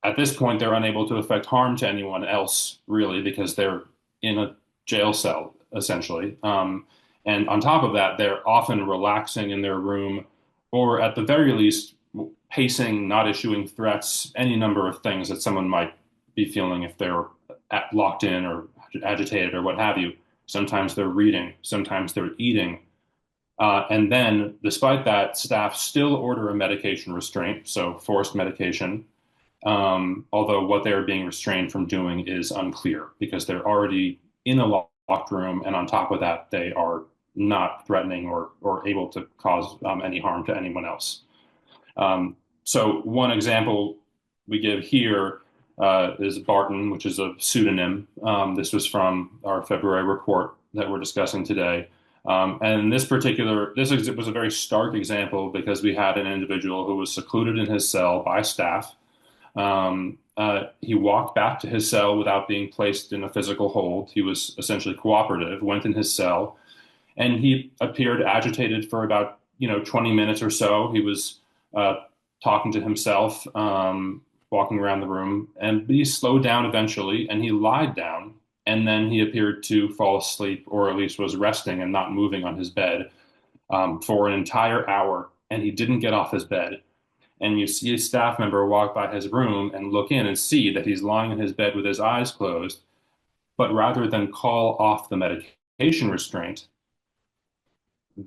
at this point, they're unable to affect harm to anyone else, really, because they're in a jail cell, essentially. And on top of that, they're often relaxing in their room, or at the very least, pacing, not issuing threats, any number of things that someone might be feeling if they're locked in or agitated or what have you. Sometimes they're reading, sometimes they're eating. And then, despite that, staff still order a medication restraint, so forced medication, although what they're being restrained from doing is unclear because they're already in a locked room, and on top of that, they are not threatening or able to cause any harm to anyone else. So one example we give here is Barton, which is a pseudonym. This was from our February report that we're discussing today. And this was a very stark example because we had an individual who was secluded in his cell by staff. He walked back to his cell without being placed in a physical hold. He was essentially cooperative, went in his cell, and he appeared agitated for about 20 minutes or so. He was talking to himself, walking around the room, and he slowed down eventually, and he lied down, and then he appeared to fall asleep, or at least was resting and not moving on his bed for an entire hour, and he didn't get off his bed. And you see a staff member walk by his room and look in and see that he's lying in his bed with his eyes closed, but rather than call off the medication restraint,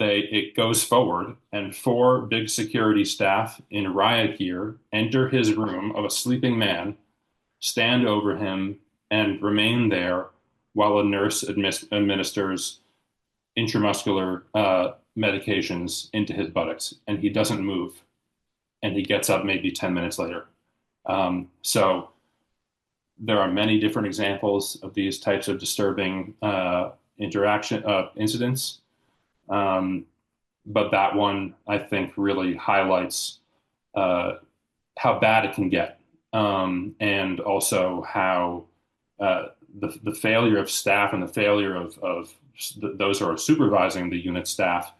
it goes forward, and 4 big security staff in riot gear enter his room of a sleeping man, stand over him, and remain there while a nurse administers intramuscular medications into his buttocks, and he doesn't move, and he gets up maybe 10 minutes later. So there are many different examples of these types of disturbing incidents. But that one, I think, really highlights how bad it can get, and also how the failure of staff and the failure of those who are supervising the unit staff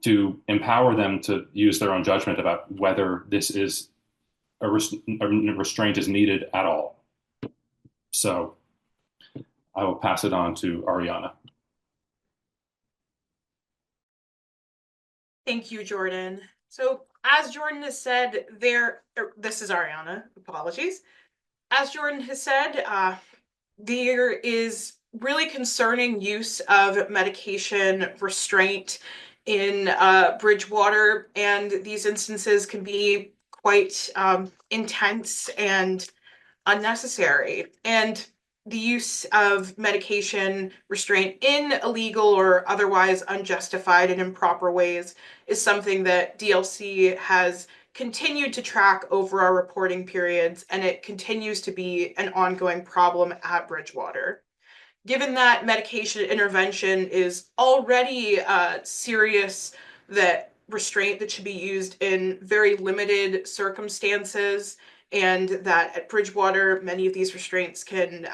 to empower them to use their own judgment about whether this is a restraint is needed at all. So I will pass it on to Ariana. Thank you, Jordan. So as Jordan has said, this is Ariana, apologies. As Jordan has said, there is really concerning use of medication restraint in Bridgewater, and these instances can be quite intense and unnecessary. And the use of medication restraint in illegal or otherwise unjustified and improper ways is something that DLC has continued to track over our reporting periods, and it continues to be an ongoing problem at Bridgewater. Given that medication intervention is already serious, that restraint that should be used in very limited circumstances, and that at Bridgewater, many of these restraints can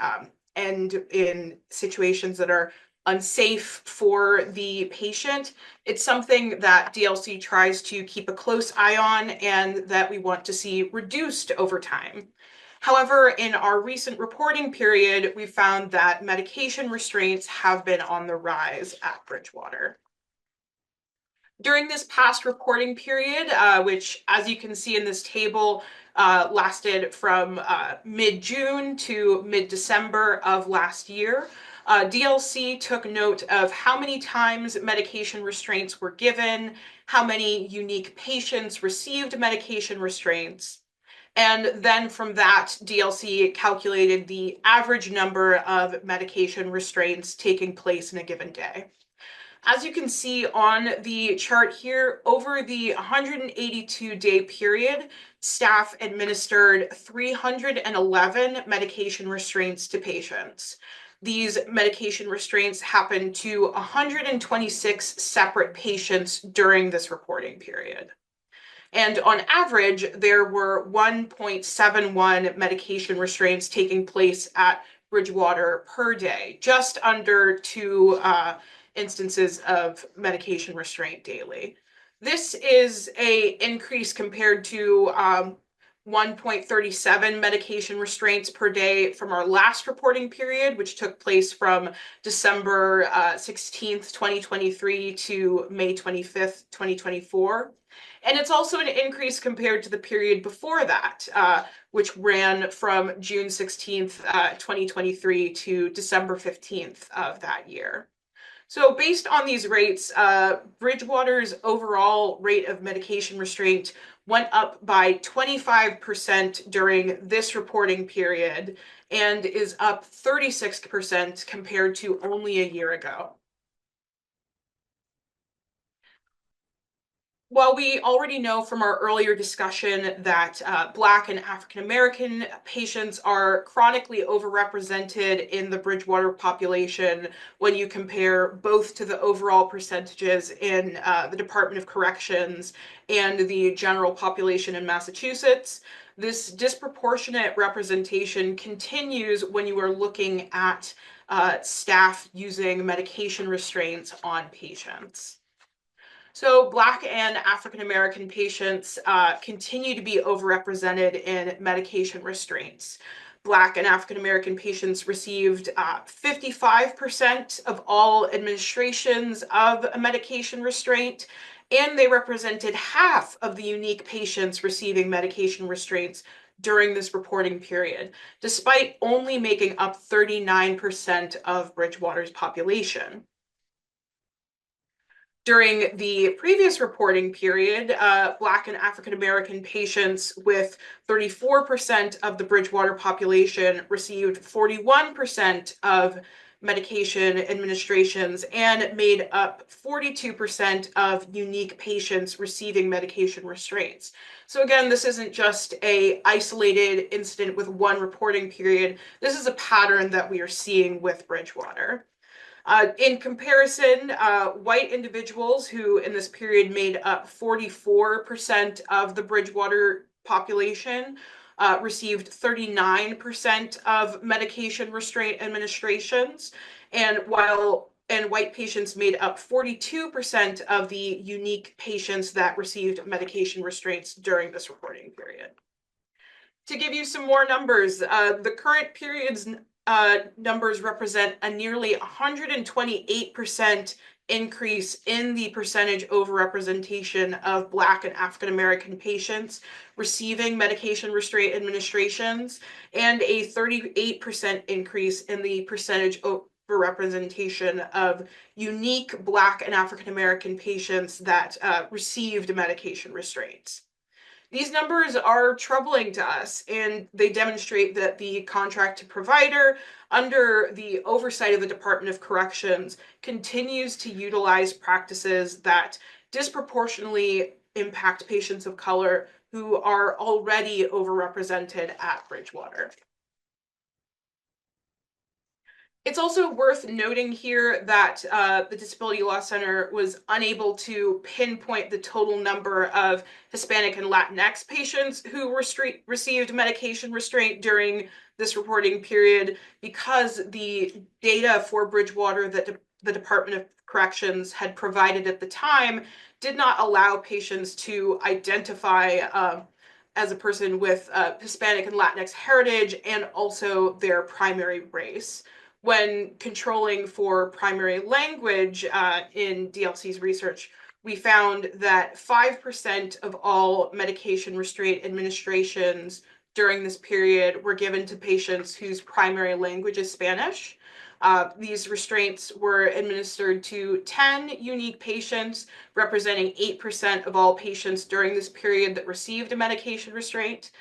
end in situations that are unsafe for the patient. It's something that DLC tries to keep a close eye on and that we want to see reduced over time. However, in our recent reporting period, we found that medication restraints have been on the rise at Bridgewater. During this past reporting period, which, as you can see in this table, lasted from mid-June to mid-December of last year, DLC took note of how many times medication restraints were given, how many unique patients received medication restraints, and then from that, DLC calculated the average number of medication restraints taking place in a given day. As you can see on the chart here, over the 182-day period, staff administered 311 medication restraints to patients. These medication restraints happened to 126 separate patients during this reporting period. And on average, there were 1.71 medication restraints taking place at Bridgewater per day, just under 2 instances of medication restraint daily. This is an increase compared to 1.37 medication restraints per day from our last reporting period, which took place from December 16th, 2023 to May 25th, 2024. And it's also an increase compared to the period before that, which ran from June 16th, 2023 to December 15th of that year. So based on these rates, Bridgewater's overall rate of medication restraint went up by 25% during this reporting period and is up 36% compared to only a year ago. While we already know from our earlier discussion that Black and African American patients are chronically overrepresented in the Bridgewater population when you compare both to the overall percentages in the Department of Corrections and the general population in Massachusetts, this disproportionate representation continues when you are looking at staff using medication restraints on patients. So Black and African American patients continue to be overrepresented in medication restraints. Black and African American patients received 55% of all administrations of a medication restraint, and they represented half of the unique patients receiving medication restraints during this reporting period, despite only making up 39% of Bridgewater's population. During the previous reporting period, Black and African American patients with 34% of the Bridgewater population received 41% of medication administrations and made up 42% of unique patients receiving medication restraints. So again, this isn't just an isolated incident with one reporting period. This is a pattern that we are seeing with Bridgewater. In comparison, white individuals who in this period made up 44% of the Bridgewater population received 39% of medication restraint administrations, and white patients made up 42% of the unique patients that received medication restraints during this reporting period. To give you some more numbers, the current period's numbers represent a nearly 128% increase in the percentage overrepresentation of Black and African American patients receiving medication restraint administrations, and a 38% increase in the percentage overrepresentation of unique Black and African American patients that received medication restraints. These numbers are troubling to us, and they demonstrate that the contract provider, under the oversight of the Department of Corrections, continues to utilize practices that disproportionately impact patients of color who are already overrepresented at Bridgewater. It's also worth noting here that the Disability Law Center was unable to pinpoint the total number of Hispanic and Latinx patients who received medication restraint during this reporting period because the data for Bridgewater that the Department of Corrections had provided at the time did not allow patients to identify as a person with Hispanic and Latinx heritage and also their primary race. When controlling for primary language in DLC's research, we found that 5% of all medication restraint administrations during this period were given to patients whose primary language is Spanish. These restraints were administered to 10 unique patients, representing 8% of all patients during this period that received a medication restraint.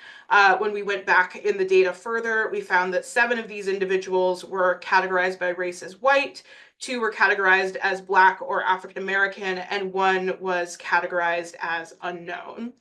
When we went back in the data further, we found that 7 of these individuals were categorized by race as white, 2 were categorized as Black or African American, and 1 was categorized as unknown.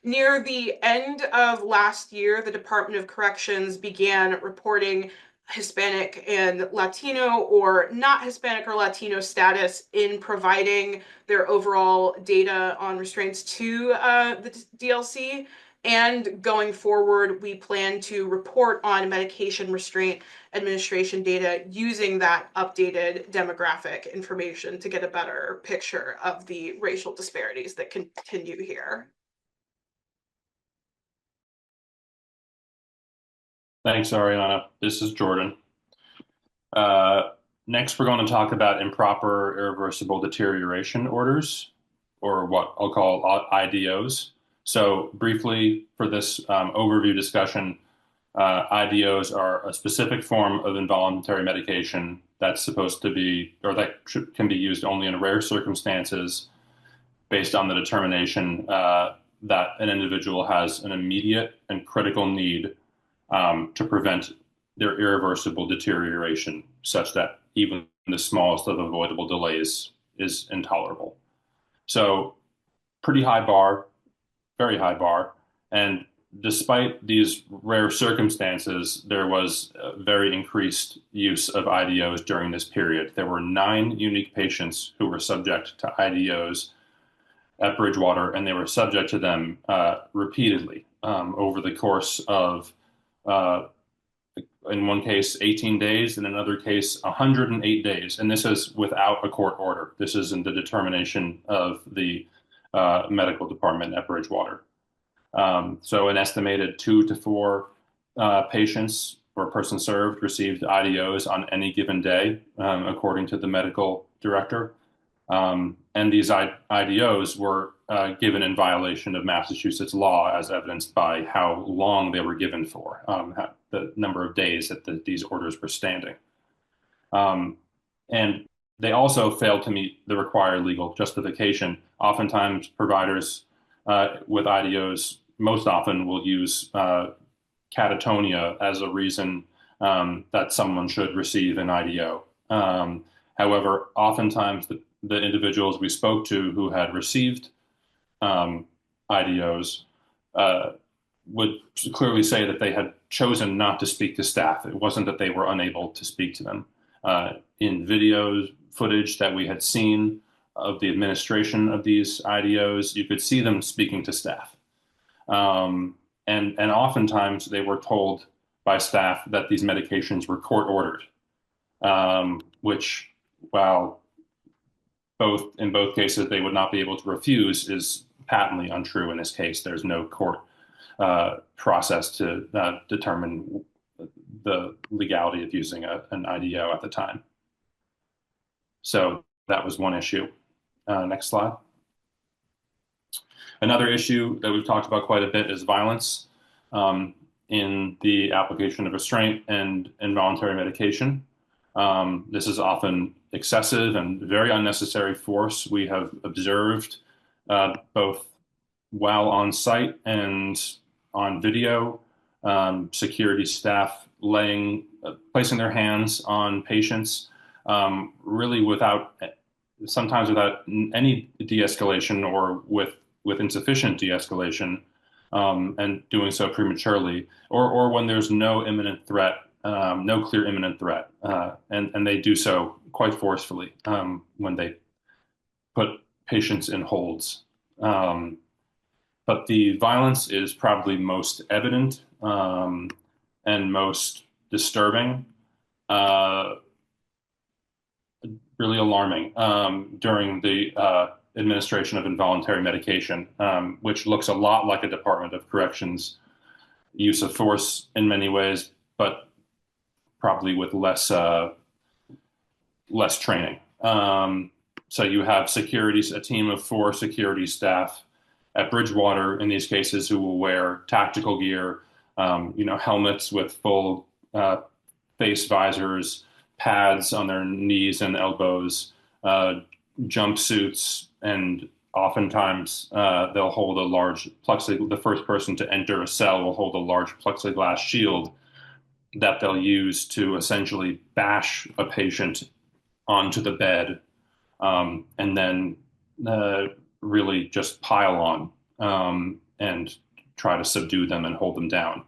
Near the end of last year, the Department of Corrections began reporting Hispanic and Latino or not Hispanic or Latino status in providing their overall data on restraints to the DLC. And going forward, we plan to report on medication restraint administration data using that updated demographic information to get a better picture of the racial disparities that continue here. Thanks, Ariana. This is Jordan. Next, we're going to talk about improper irreversible deterioration orders, or what I'll call IDOs. So briefly, for this overview discussion, IDOs are a specific form of involuntary medication that's supposed to be, or that can be used only in rare circumstances based on the determination that an individual has an immediate and critical need to prevent their irreversible deterioration, such that even the smallest of avoidable delays is intolerable. So pretty high bar, very high bar. And despite these rare circumstances, there was a very increased use of IDOs during this period. There were 9 unique patients who were subject to IDOs at Bridgewater, and they were subject to them repeatedly over the course of in one case 18 days, in another case 108 days. And this is without a court order. This is in the determination of the medical department at Bridgewater. So an estimated 2 to 4 patients or person served received IDOs on any given day, according to the medical director. And these IDOs were given in violation of Massachusetts law, as evidenced by how long they were given for, the number of days that these orders were standing. And they also failed to meet the required legal justification. Oftentimes, providers with IDOs most often will use catatonia as a reason that someone should receive an IDO. However, oftentimes the individuals we spoke to who had received IDOs would clearly say that they had chosen not to speak to staff. It wasn't that they were unable to speak to them. In videos, footage that we had seen of the administration of these IDOs, you could see them speaking to staff. And oftentimes they were told by staff that these medications were court ordered, which, while in both cases they would not be able to refuse, is patently untrue in this case. There's no court process to determine the legality of using an IDO at the time. So that was one issue. Next slide. Another issue that we've talked about quite a bit is violence in the application of restraint and involuntary medication. This is often excessive and very unnecessary force. We have observed both while on site and on video, security staff placing their hands on patients, really sometimes without any de-escalation, or with insufficient de-escalation, and doing so prematurely, or when there's no imminent threat, no clear imminent threat, and they do so quite forcefully when they put patients in holds. But the violence is probably most evident and most disturbing, really alarming during the administration of involuntary medication, which looks a lot like a Department of Corrections use of force in many ways, but probably with less training. So you have securities, a team of 4 security staff at Bridgewater in these cases who will wear tactical gear, helmets with full face visors, pads on their knees and elbows, jumpsuits, and oftentimes they'll hold a large the first person to enter a cell will hold a large plexiglass shield that they'll use to essentially bash a patient onto the bed, and then really just pile on and try to subdue them and hold them down.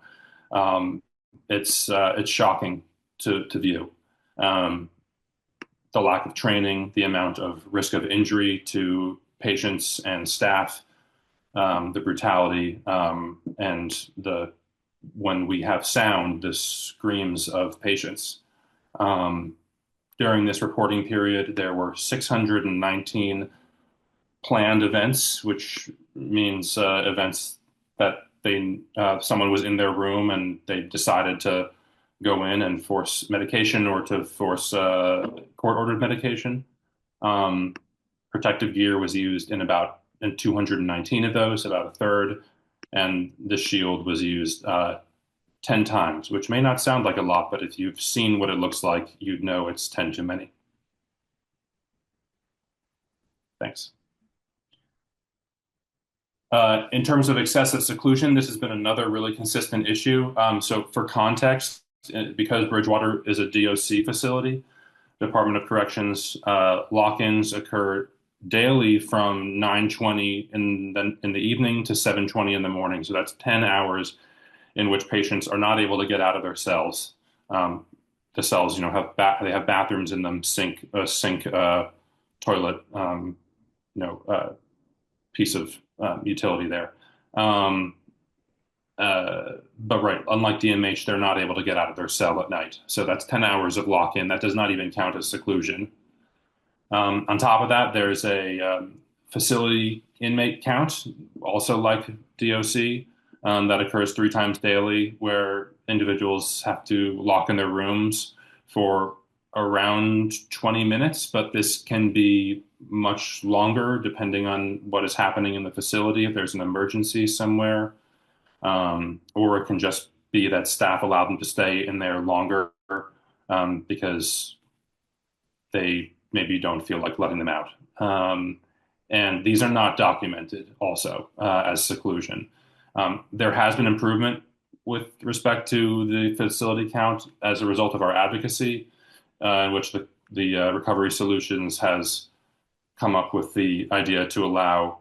It's shocking to view. The lack of training, the amount of risk of injury to patients and staff, the brutality, and when we have sound, the screams of patients. During this reporting period, there were 619 planned events, which means events that someone was in their room and they decided to go in and force medication or to force court-ordered medication. Protective gear was used in 219 of those, about a third, and the shield was used 10 times, which may not sound like a lot, but if you've seen what it looks like, you'd know it's 10 too many. Thanks. In terms of excessive seclusion, this has been another really consistent issue. So for context, because Bridgewater is a DOC facility, Department of Corrections lock-ins occur daily from 9:20 in the evening to 7:20 in the morning. So that's 10 hours in which patients are not able to get out of their cells. The cells, have bathrooms in them, a sink, toilet, piece of utility there. But right, unlike DMH, they're not able to get out of their cell at night. So that's 10 hours of lock-in. That does not even count as seclusion. On top of that, there's a facility inmate count, also like DOC, that occurs 3 times daily, where individuals have to lock in their rooms for around 20 minutes, but this can be much longer depending on what is happening in the facility, if there's an emergency somewhere, or it can just be that staff allow them to stay in there longer because they maybe don't feel like letting them out. And these are not documented also as seclusion. There has been improvement with respect to the facility count as a result of our advocacy, in which the Recovery Solutions has come up with the idea to allow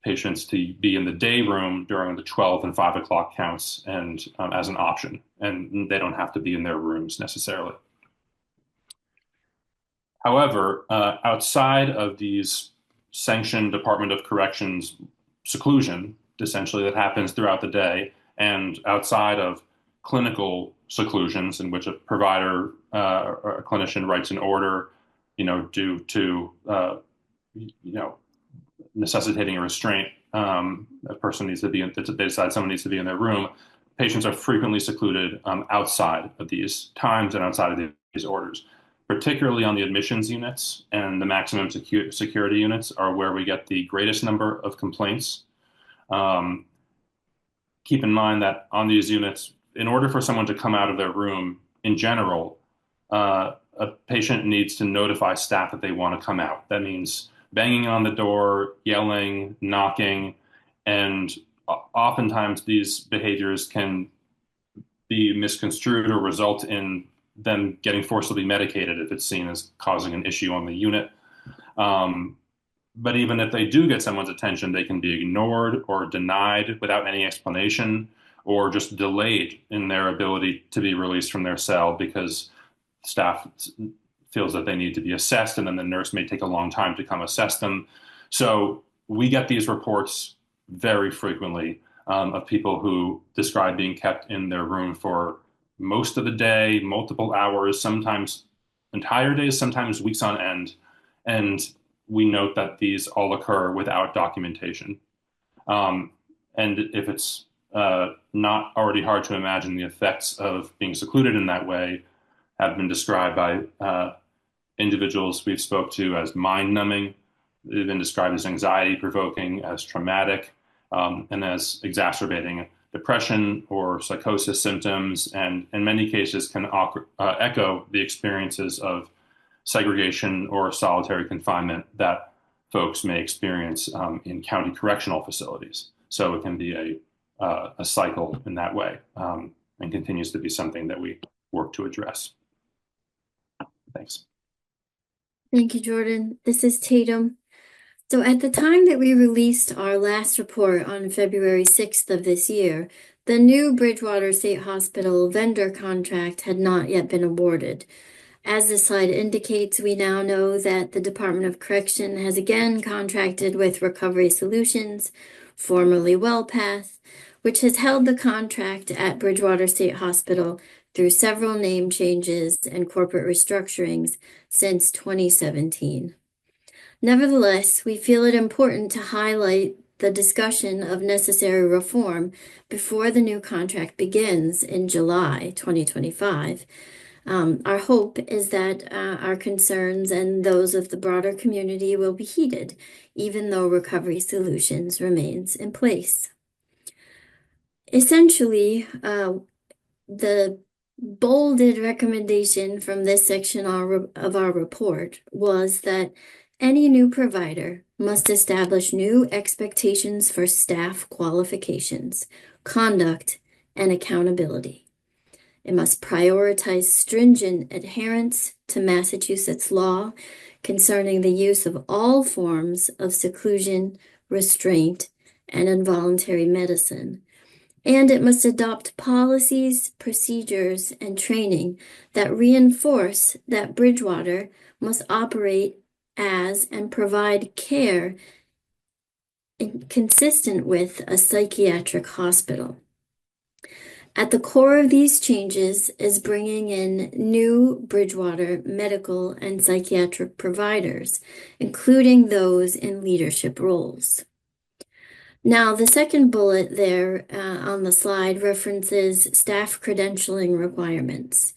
patients to be in the day room during the 12 and 5 o'clock counts and as an option, and they don't have to be in their rooms necessarily. However, outside of these sanctioned Department of Corrections seclusion, essentially that happens throughout the day, and outside of clinical seclusions in which a provider or a clinician writes an order, due to necessitating a restraint, a person needs to be they decide someone needs to be in their room. Patients are frequently secluded outside of these times and outside of these orders, particularly on the admissions units and the maximum security units are where we get the greatest number of complaints. Keep in mind that on these units, in order for someone to come out of their room in general, a patient needs to notify staff that they want to come out. That means banging on the door, yelling, knocking, and oftentimes these behaviors can be misconstrued or result in them getting forcibly medicated if it's seen as causing an issue on the unit. But even if they do get someone's attention, they can be ignored or denied without any explanation, or just delayed in their ability to be released from their cell because staff feels that they need to be assessed, and then the nurse may take a long time to come assess them. So we get these reports very frequently of people who describe being kept in their room for most of the day, multiple hours, sometimes entire days, sometimes weeks on end. And we note that these all occur without documentation. And if it's not already hard to imagine, the effects of being secluded in that way have been described by individuals we've spoke to as mind-numbing. They've been described as anxiety-provoking, as traumatic, and as exacerbating depression or psychosis symptoms, and in many cases can echo the experiences of segregation or solitary confinement that folks may experience in county correctional facilities. So it can be a cycle in that way, and continues to be something that we work to address. Thanks. Thank you, Jordan. This is Tatum. So at the time that we released our last report on February 6th of this year, the new Bridgewater State Hospital vendor contract had not yet been awarded. As the slide indicates, we now know that the Department of Correction has again contracted with Recovery Solutions, formerly WellPath, which has held the contract at Bridgewater State Hospital through several name changes and corporate restructurings since 2017. Nevertheless, we feel it important to highlight the discussion of necessary reform before the new contract begins in July 2025. Our hope is that our concerns and those of the broader community will be heeded, even though Recovery Solutions remains in place. Essentially, the bolded recommendation from this section of our report was that any new provider must establish new expectations for staff qualifications, conduct, and accountability. It must prioritize stringent adherence to Massachusetts law concerning the use of all forms of seclusion, restraint, and involuntary medicine. And it must adopt policies, procedures, and training that reinforce that Bridgewater must operate as and provide care consistent with a psychiatric hospital. At the core of these changes is bringing in new Bridgewater medical and psychiatric providers, including those in leadership roles. Now, the second bullet there on the slide references staff credentialing requirements.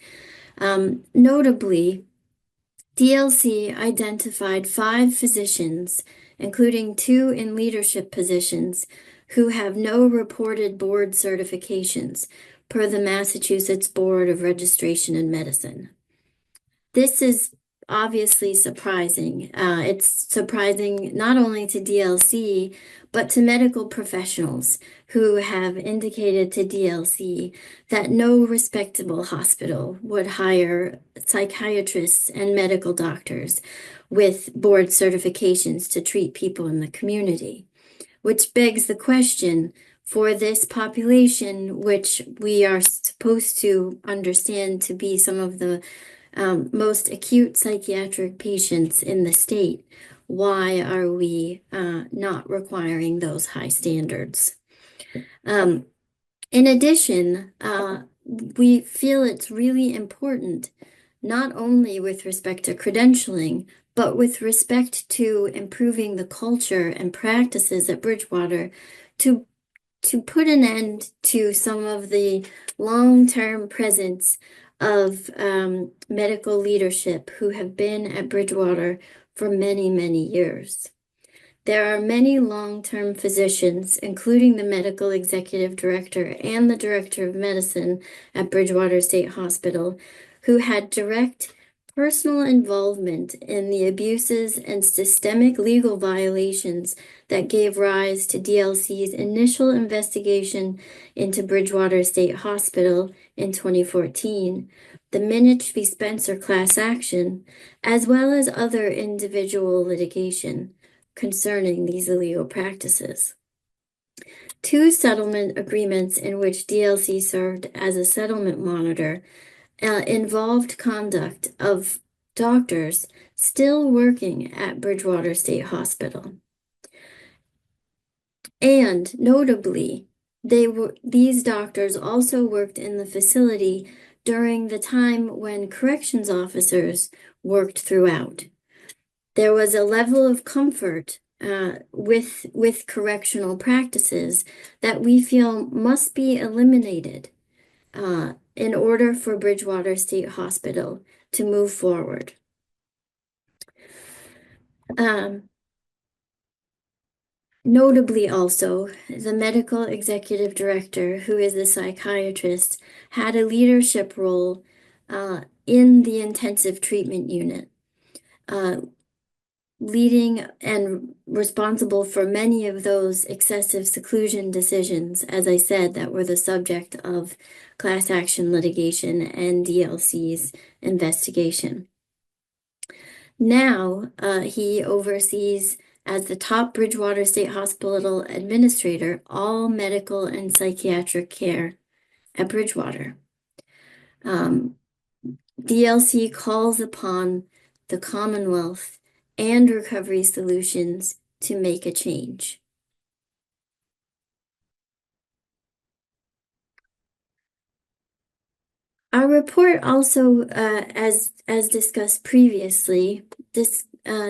Notably, DLC identified 5 physicians, including 2 in leadership positions, who have no reported board certifications per the Massachusetts Board of Registration in Medicine. This is obviously surprising. It's surprising not only to DLC, but to medical professionals who have indicated to DLC that no respectable hospital would hire psychiatrists and medical doctors with board certifications to treat people in the community, which begs the question, for this population, which we are supposed to understand to be some of the most acute psychiatric patients in the state, why are we not requiring those high standards? In addition, we feel it's really important, not only with respect to credentialing, but with respect to improving the culture and practices at Bridgewater to put an end to some of the long-term presence of medical leadership who have been at Bridgewater for many, many years. There are many long-term physicians, including the medical executive director and the director of medicine at Bridgewater State Hospital, who had direct personal involvement in the abuses and systemic legal violations that gave rise to DLC's initial investigation into Bridgewater State Hospital in 2014, the Minich v. Spencer class action, as well as other individual litigation concerning these illegal practices. 2 settlement agreements in which DLC served as a settlement monitor involved conduct of doctors still working at Bridgewater State Hospital. And notably, these doctors also worked in the facility during the time when corrections officers worked throughout. there was a level of comfort with correctional practices that we feel must be eliminated in order for Bridgewater State Hospital to move forward. Notably also, the medical executive director, who is a psychiatrist, had a leadership role in the intensive treatment unit, leading and responsible for many of those excessive seclusion decisions, as I said, that were the subject of class action litigation and DLC's investigation. Now, he oversees, as the top Bridgewater State Hospital administrator, all medical and psychiatric care at Bridgewater. DLC calls upon the Commonwealth and Recovery Solutions to make a change. Our report also, as discussed previously,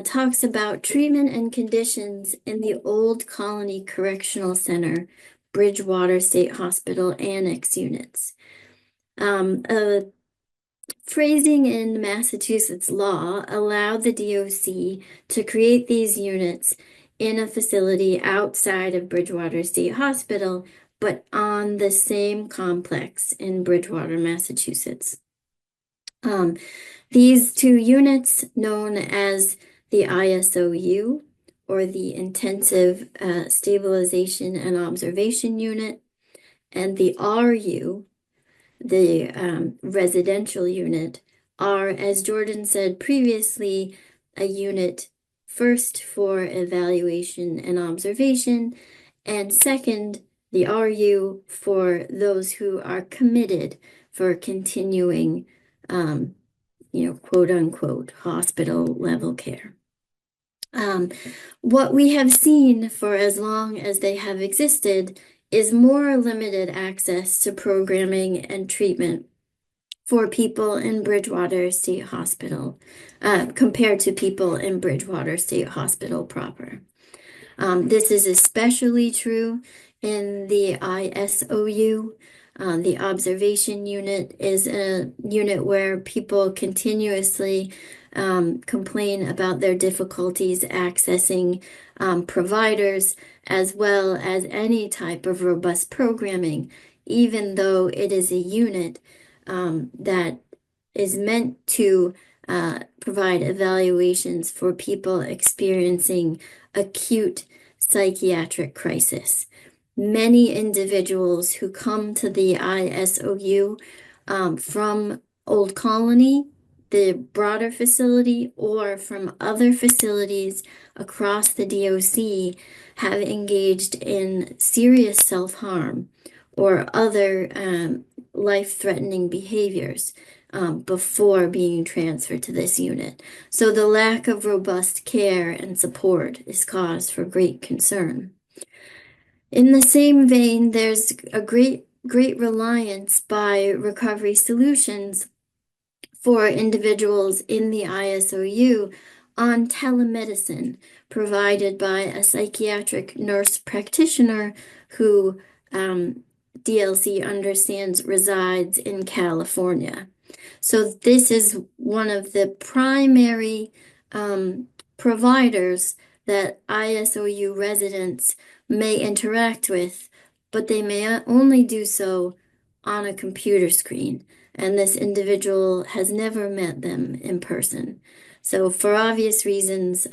talks about treatment and conditions in the Old Colony Correctional Center, Bridgewater State Hospital Annex units. Phrasing in Massachusetts law allowed the DOC to create these units in a facility outside of Bridgewater State Hospital, but on the same complex in Bridgewater, Massachusetts. These two units, known as the ISOU, or the Intensive Stabilization and Observation Unit, and the RU, the residential unit, are, as Jordan said previously, a unit first for evaluation and observation, and second, the RU for those who are committed for continuing, quote unquote, hospital level care. What we have seen for as long as they have existed is more limited access to programming and treatment for people in Bridgewater State Hospital compared to people in Bridgewater State Hospital proper. This is especially true in the ISOU. The observation unit is a unit where people continuously complain about their difficulties accessing providers, as well as any type of robust programming, even though it is a unit that is meant to provide evaluations for people experiencing acute psychiatric crisis. Many individuals who come to the ISOU from Old Colony, the broader facility, or from other facilities across the DOC have engaged in serious self-harm or other life-threatening behaviors before being transferred to this unit. So the lack of robust care and support is cause for great concern. In the same vein, there's a great reliance by Recovery Solutions for individuals in the ISOU on telemedicine provided by a psychiatric nurse practitioner who DLC understands resides in California. So this is one of the primary providers that ISOU residents may interact with, but they may only do so on a computer screen, and this individual has never met them in person. So for obvious reasons,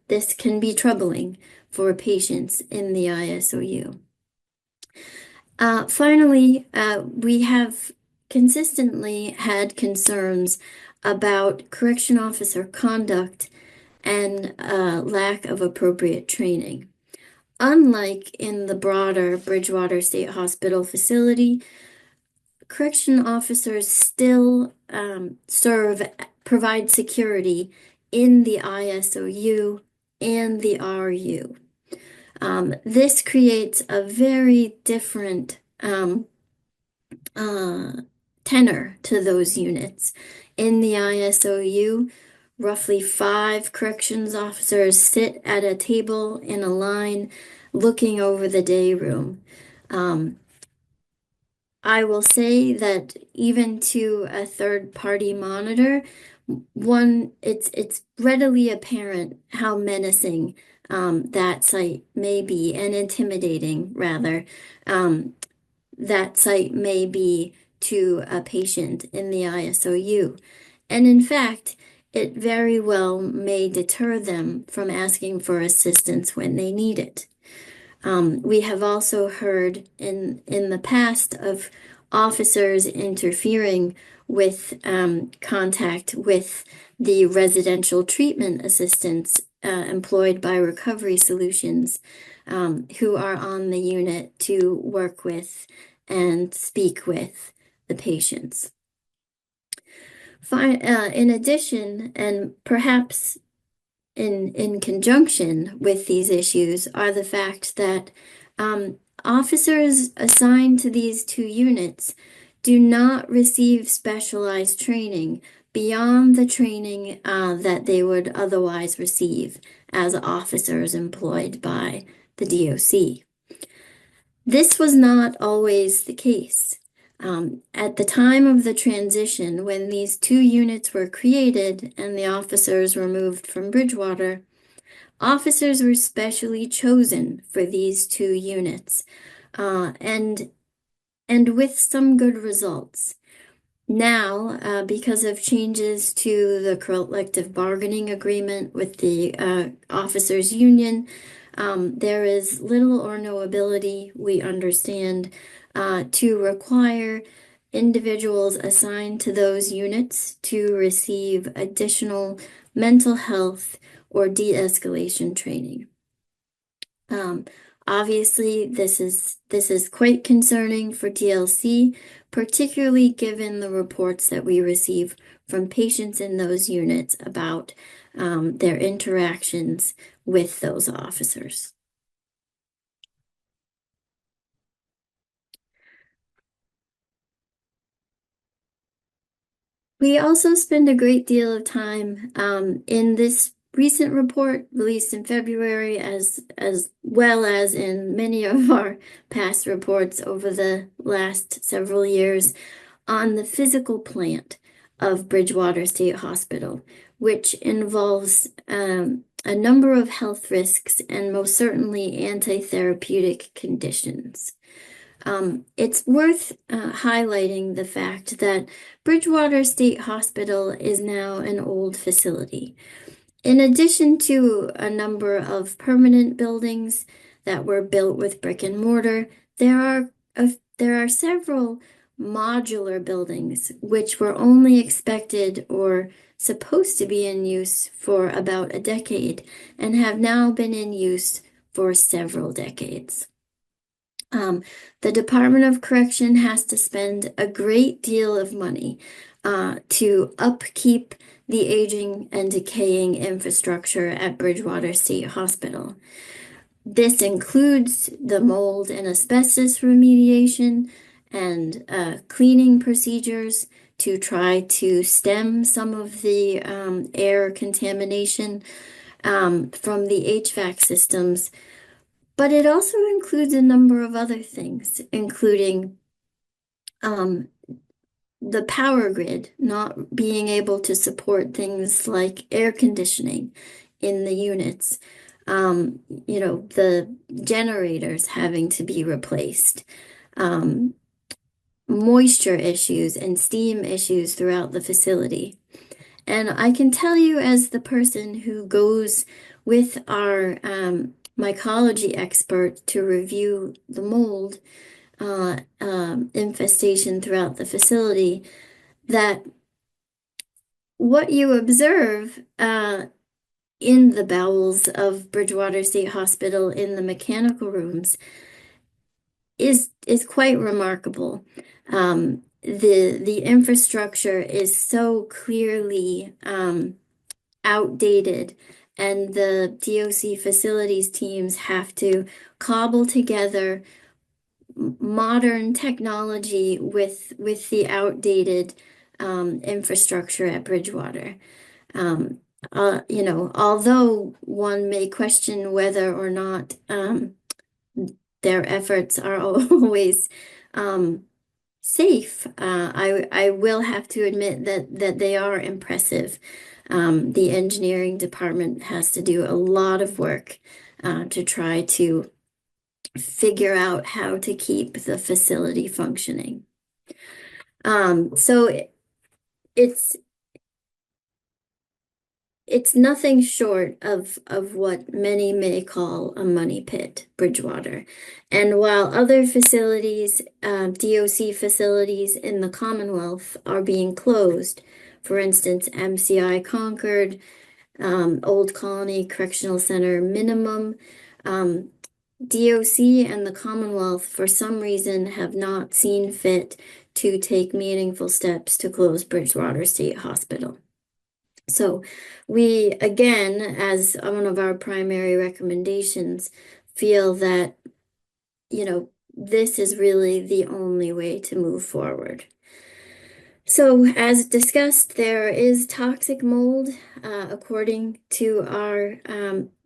this can be troubling for patients in the ISOU. Finally, we have consistently had concerns about correction officer conduct and lack of appropriate training. Unlike in the broader Bridgewater State Hospital facility, correction officers still provide security in the ISOU and the RU. This creates a very different tenor to those units. In the ISOU, roughly 5 corrections officers sit at a table in a line looking over the day room. I will say that even to a third-party monitor, it's readily apparent how menacing that site may be, and intimidating rather, that site may be to a patient in the ISOU. And in fact, it very well may deter them from asking for assistance when they need it. We have also heard in the past of officers interfering with contact with the residential treatment assistants employed by Recovery Solutions, who are on the unit to work with and speak with the patients. In addition, and perhaps in conjunction with these issues, are the fact that officers assigned to these 2 units do not receive specialized training beyond the training that they would otherwise receive as officers employed by the DOC. This was not always the case. At the time of the transition, when these 2 units were created and the officers were moved from Bridgewater, officers were specially chosen for these 2 units, and with some good results. Now, because of changes to the collective bargaining agreement with the officers union, there is little or no ability, we understand, to require individuals assigned to those units to receive additional mental health or de-escalation training. Obviously, this is quite concerning for DLC, particularly given the reports that we receive from patients in those units about their interactions with those officers. We also spend a great deal of time in this recent report released in February, as well as in many of our past reports over the last several years, on the physical plant of Bridgewater State Hospital, which involves a number of health risks and most certainly anti-therapeutic conditions. It's worth highlighting the fact that Bridgewater State Hospital is now an old facility. In addition to a number of permanent buildings that were built with brick and mortar, there are several modular buildings which were only expected or supposed to be in use for about a decade and have now been in use for several decades. The Department of Correction has to spend a great deal of money to upkeep the aging and decaying infrastructure at Bridgewater State Hospital. This includes the mold and asbestos remediation and cleaning procedures to try to stem some of the air contamination from the HVAC systems. But it also includes a number of other things, including the power grid not being able to support things like air conditioning in the units, the generators having to be replaced, moisture issues and steam issues throughout the facility. And I can tell you, as the person who goes with our mycology expert to review the mold infestation throughout the facility, that what you observe in the bowels of Bridgewater State Hospital in the mechanical rooms is quite remarkable. The infrastructure is so clearly outdated, and the DOC facilities teams have to cobble together modern technology with the outdated infrastructure at Bridgewater. although one may question whether or not their efforts are always safe, I will have to admit that they are impressive. The engineering department has to do a lot of work to try to figure out how to keep the facility functioning. So it's nothing short of what many may call a money pit, Bridgewater. And while other facilities, DOC facilities in the Commonwealth are being closed, for instance, MCI Concord, Old Colony Correctional Center minimum, DOC and the Commonwealth, for some reason, have not seen fit to take meaningful steps to close Bridgewater State Hospital. So we, again, as one of our primary recommendations, feel that, this is really the only way to move forward. So as discussed, there is toxic mold, according to our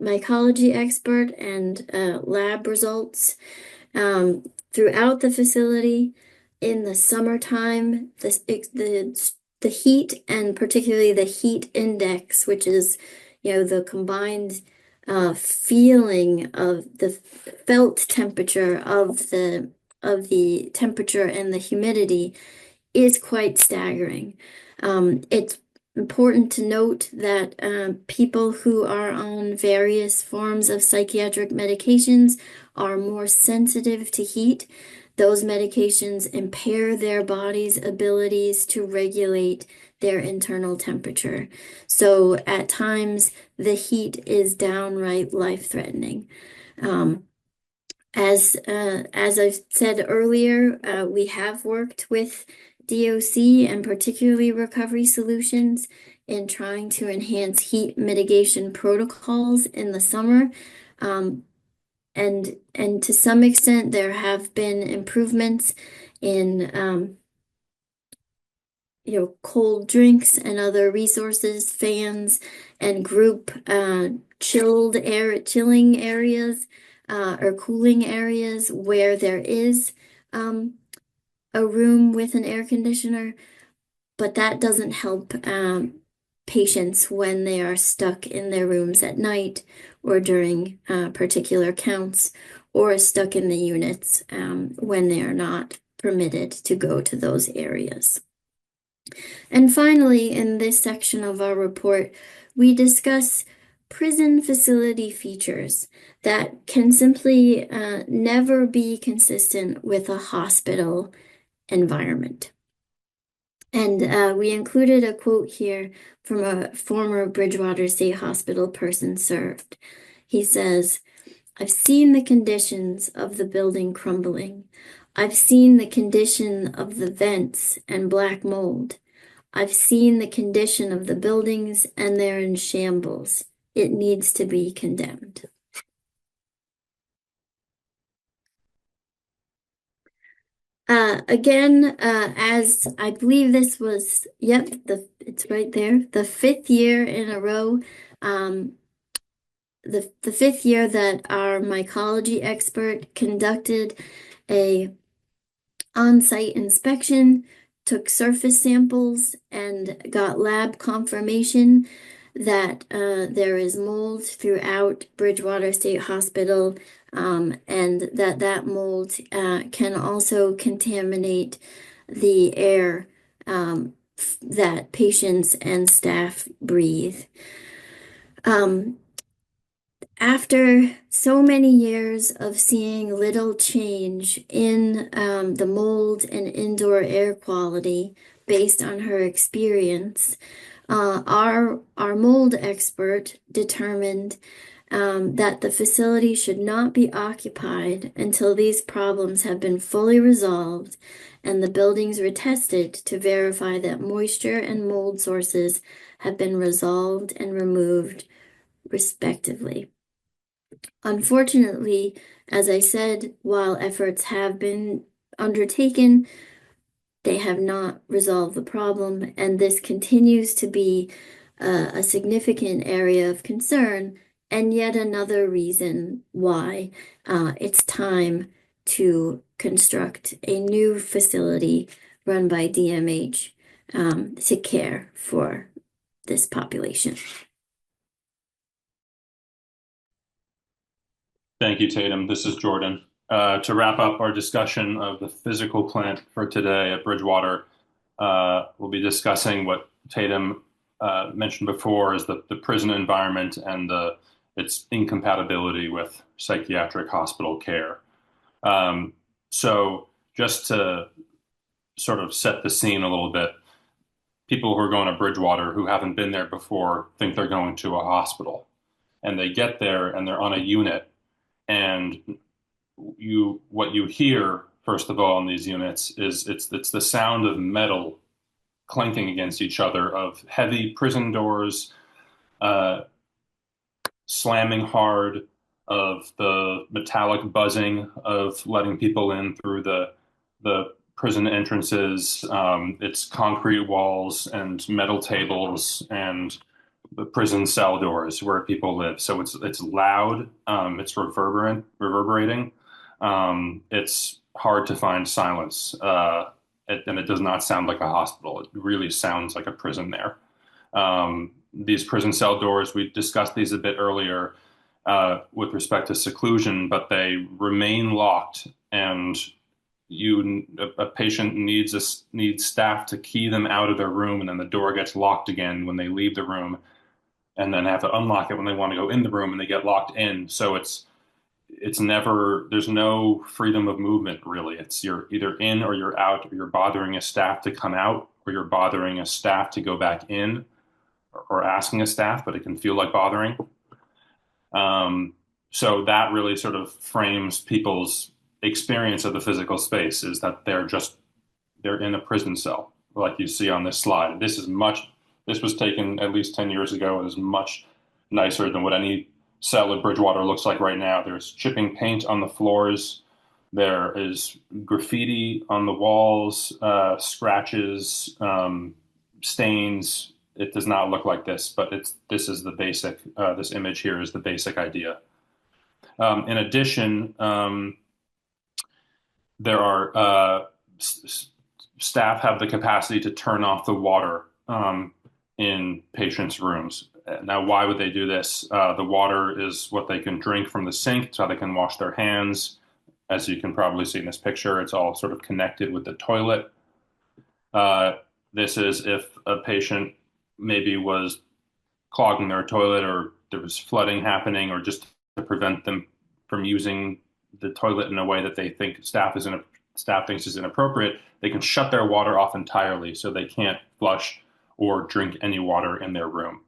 mycology expert and lab results throughout the facility. In the summertime, the heat, and particularly the heat index, which is, the combined feeling of the felt temperature of the temperature and the humidity, is quite staggering. It's important to note that people who are on various forms of psychiatric medications are more sensitive to heat. Those medications impair their body's abilities to regulate their internal temperature. So at times, the heat is downright life-threatening. As I've said earlier, we have worked with DOC and particularly Recovery Solutions in trying to enhance heat mitigation protocols in the summer. And to some extent, there have been improvements in cold drinks and other resources, fans, and group chilling areas or cooling areas where there is a room with an air conditioner, but that doesn't help patients when they are stuck in their rooms at night or during particular counts, or stuck in the units when they are not permitted to go to those areas. And finally, in this section of our report, we discuss prison facility features that can simply never be consistent with a hospital environment. And we included a quote here from a former Bridgewater State Hospital person served. He says, "I've seen the conditions of the building crumbling. I've seen the condition of the vents and black mold. I've seen the condition of the buildings, and they're in shambles. It needs to be condemned." Again, as I believe this was, it's right there, the fifth year in a row, the fifth year that our mycology expert conducted a on-site inspection, took surface samples, and got lab confirmation that there is mold throughout Bridgewater State Hospital, and that mold can also contaminate the air that patients and staff breathe. After so many years of seeing little change in the mold and indoor air quality based on her experience, our mold expert determined that the facility should not be occupied until these problems have been fully resolved and the buildings retested to verify that moisture and mold sources have been resolved and removed respectively. Unfortunately, as I said, while efforts have been undertaken, they have not resolved the problem, and this continues to be a significant area of concern, and yet another reason why it's time to construct a new facility run by DMH to care for this population. Thank you, Tatum. This is Jordan. To wrap up our discussion of the physical plant for today at Bridgewater, we'll be discussing what Tatum mentioned before is the prison environment and its incompatibility with psychiatric hospital care. So just to sort of set the scene a little bit, people who are going to Bridgewater who haven't been there before think they're going to a hospital. And they get there and they're on a unit, and what you hear, first of all, in these units is it's the sound of metal clanking against each other, of heavy prison doors slamming hard, of the metallic buzzing of letting people in through the prison entrances. It's concrete walls and metal tables and the prison cell doors where people live. So it's loud. It's reverberating. It's hard to find silence, and it does not sound like a hospital. It really sounds like a prison there. These prison cell doors, we discussed these a bit earlier with respect to seclusion, but they remain locked, and a patient needs staff to key them out of their room, and then the door gets locked again when they leave the room, and then have to unlock it when they want to go in the room, and they get locked in. So it's never, there's no freedom of movement, really. It's you're either in or you're out, or you're bothering a staff to come out, or you're bothering a staff to go back in, or asking a staff, but it can feel like bothering. So that really sort of frames people's experience of the physical space, is that they're in a prison cell, like you see on this slide. This was taken at least 10 years ago, and is much nicer than what any cell at Bridgewater looks like right now. There's chipping paint on the floors. There is graffiti on the walls, scratches, stains. It does not look like this, but this is the basic, this image here is the basic idea. In addition, there are staff have the capacity to turn off the water in patients' rooms. Now, why would they do this? The water is what they can drink from the sink. It's how they can wash their hands. As you can probably see in this picture, it's all sort of connected with the toilet. This is if a patient maybe was clogging their toilet, or there was flooding happening, or just to prevent them from using the toilet in a way that they think staff thinks is inappropriate. They can shut their water off entirely, so they can't flush or drink any water in their room,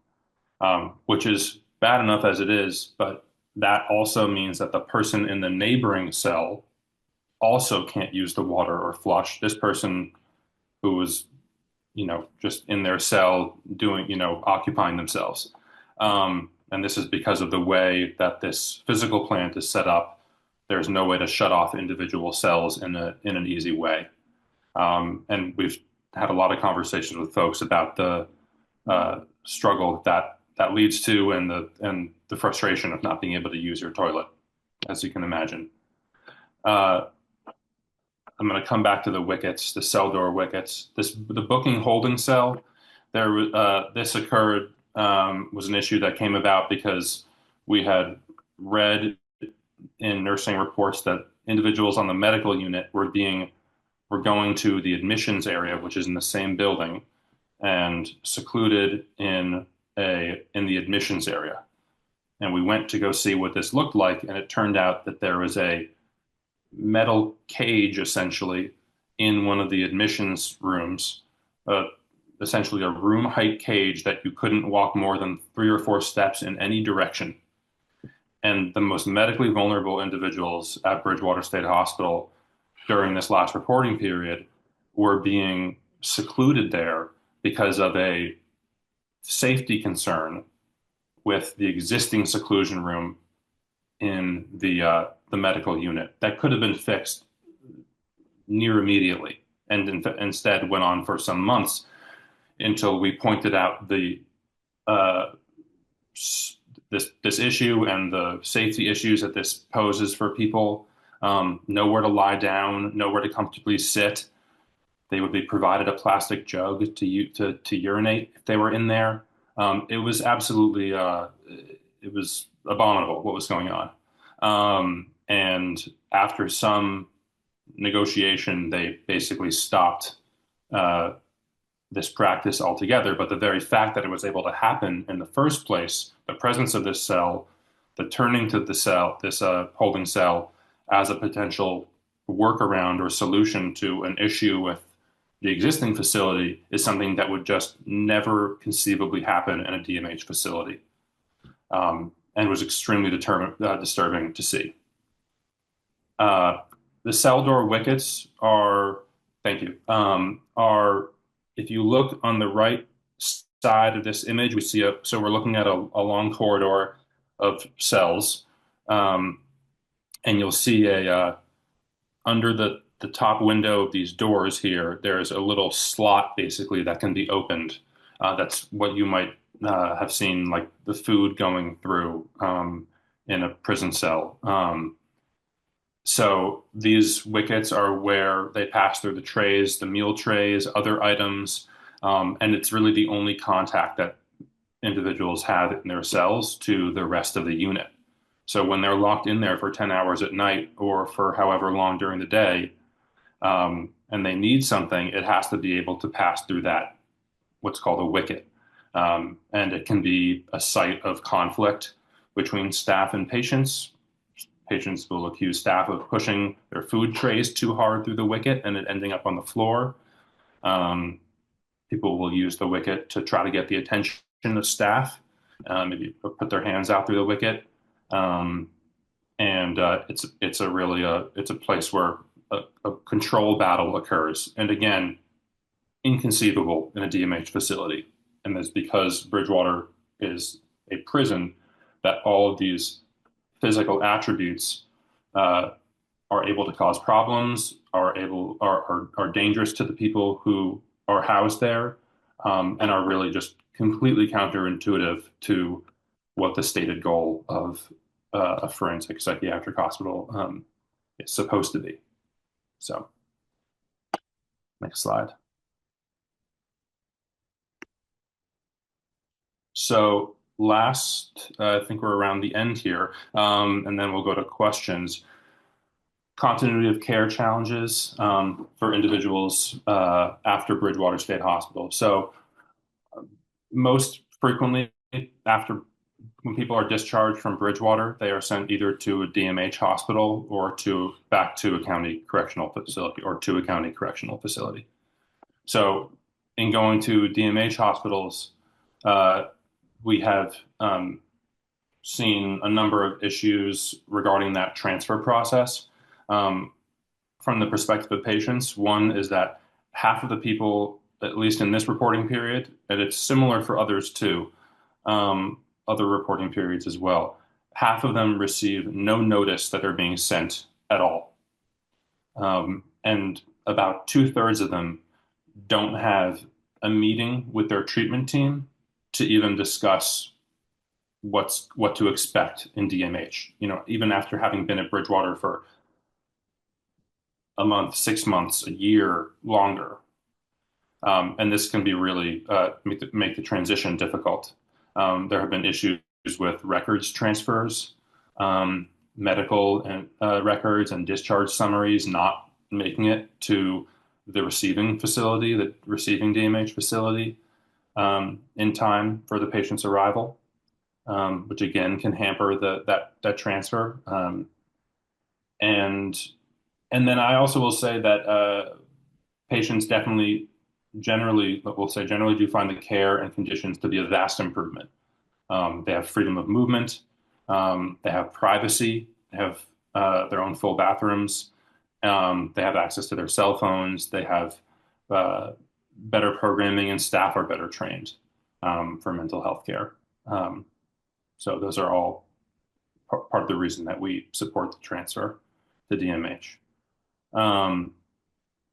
which is bad enough as it is, but that also means that the person in the neighboring cell also can't use the water or flush. This person who was, just in their cell doing, occupying themselves. And this is because of the way that this physical plant is set up. There's no way to shut off individual cells in an easy way. And we've had a lot of conversations with folks about the struggle that leads to, and the frustration of not being able to use your toilet, as you can imagine. I'm going to come back to the wickets, the cell door wickets. The booking holding cell. This occurred was an issue that came about because we had read in nursing reports that individuals on the medical unit were going to the admissions area, which is in the same building, and secluded in the admissions area. And we went to go see what this looked like, and it turned out that there was a metal cage, essentially, in one of the admissions rooms, essentially a room height cage that you couldn't walk more than 3 or 4 steps in any direction. And the most medically vulnerable individuals at Bridgewater State Hospital during this last reporting period were being secluded there because of a safety concern with the existing seclusion room in the medical unit that could have been fixed near immediately, and instead went on for some months until we pointed out the uh, this issue and the safety issues that this poses for people. Nowhere to lie down, nowhere to comfortably sit. They would be provided a plastic jug to urinate if they were in there. It was absolutely it was abominable what was going on. And after some negotiation, they basically stopped uh, this practice altogether. But the very fact that it was able to happen in the first place, the presence of this cell, the turning to the cell, this holding cell, as a potential workaround or solution to an issue with the existing facility is something that would just never conceivably happen in a DMH facility, and was extremely disturbing to see. The cell door wickets are, thank you, are, if you look on the right side of this image, we see so we're looking at a long corridor of cells, and you'll see under the top window of these doors here, there's a little slot basically that can be opened. That's what you might have seen, like the food going through in a prison cell. So these wickets are where they pass through the trays, the meal trays, other items, and it's really the only contact that individuals have in their cells to the rest of the unit. So when they're locked in there for 10 hours at night or for however long during the day, and they need something, it has to be able to pass through that, what's called a wicket. And it can be a site of conflict between staff and patients. Patients will accuse staff of pushing their food trays too hard through the wicket and it ending up on the floor. People will use the wicket to try to get the attention of staff, maybe put their hands out through the wicket. It's a really it's a place where a control battle occurs. And again, inconceivable in a DMH facility. And that's because Bridgewater is a prison that all of these physical attributes are able to cause problems, are dangerous to the people who are housed there, and are really just completely counterintuitive to what the stated goal of a forensic psychiatric hospital is supposed to be. So, next slide. So last, I think we're around the end here, and then we'll go to questions. Continuity of care challenges for individuals after Bridgewater State Hospital. So most frequently, when people are discharged from Bridgewater, they are sent either to a DMH hospital or back to a county correctional facility or to a county correctional facility. So in going to DMH hospitals, we have seen a number of issues regarding that transfer process. From the perspective of patients, one is that half of the people, at least in this reporting period, and it's similar for others too, other reporting periods as well, half of them receive no notice that they're being sent at all. And about 2/3 of them don't have a meeting with their treatment team to even discuss what to expect in DMH. You know, even after having been at Bridgewater for a month, 6 months, a year, longer. And this can be really make the transition difficult. There have been issues with records transfers, medical and records and discharge summaries not making it to the receiving facility, the receiving DMH facility, in time for the patient's arrival, which again can hamper that transfer. And then I also will say that patients generally do find the care and conditions to be a vast improvement. They have freedom of movement, they have privacy, they have their own full bathrooms, they have access to their cell phones, they have better programming, and staff are better trained for mental health care. So those are all part of the reason that we support the transfer to DMH.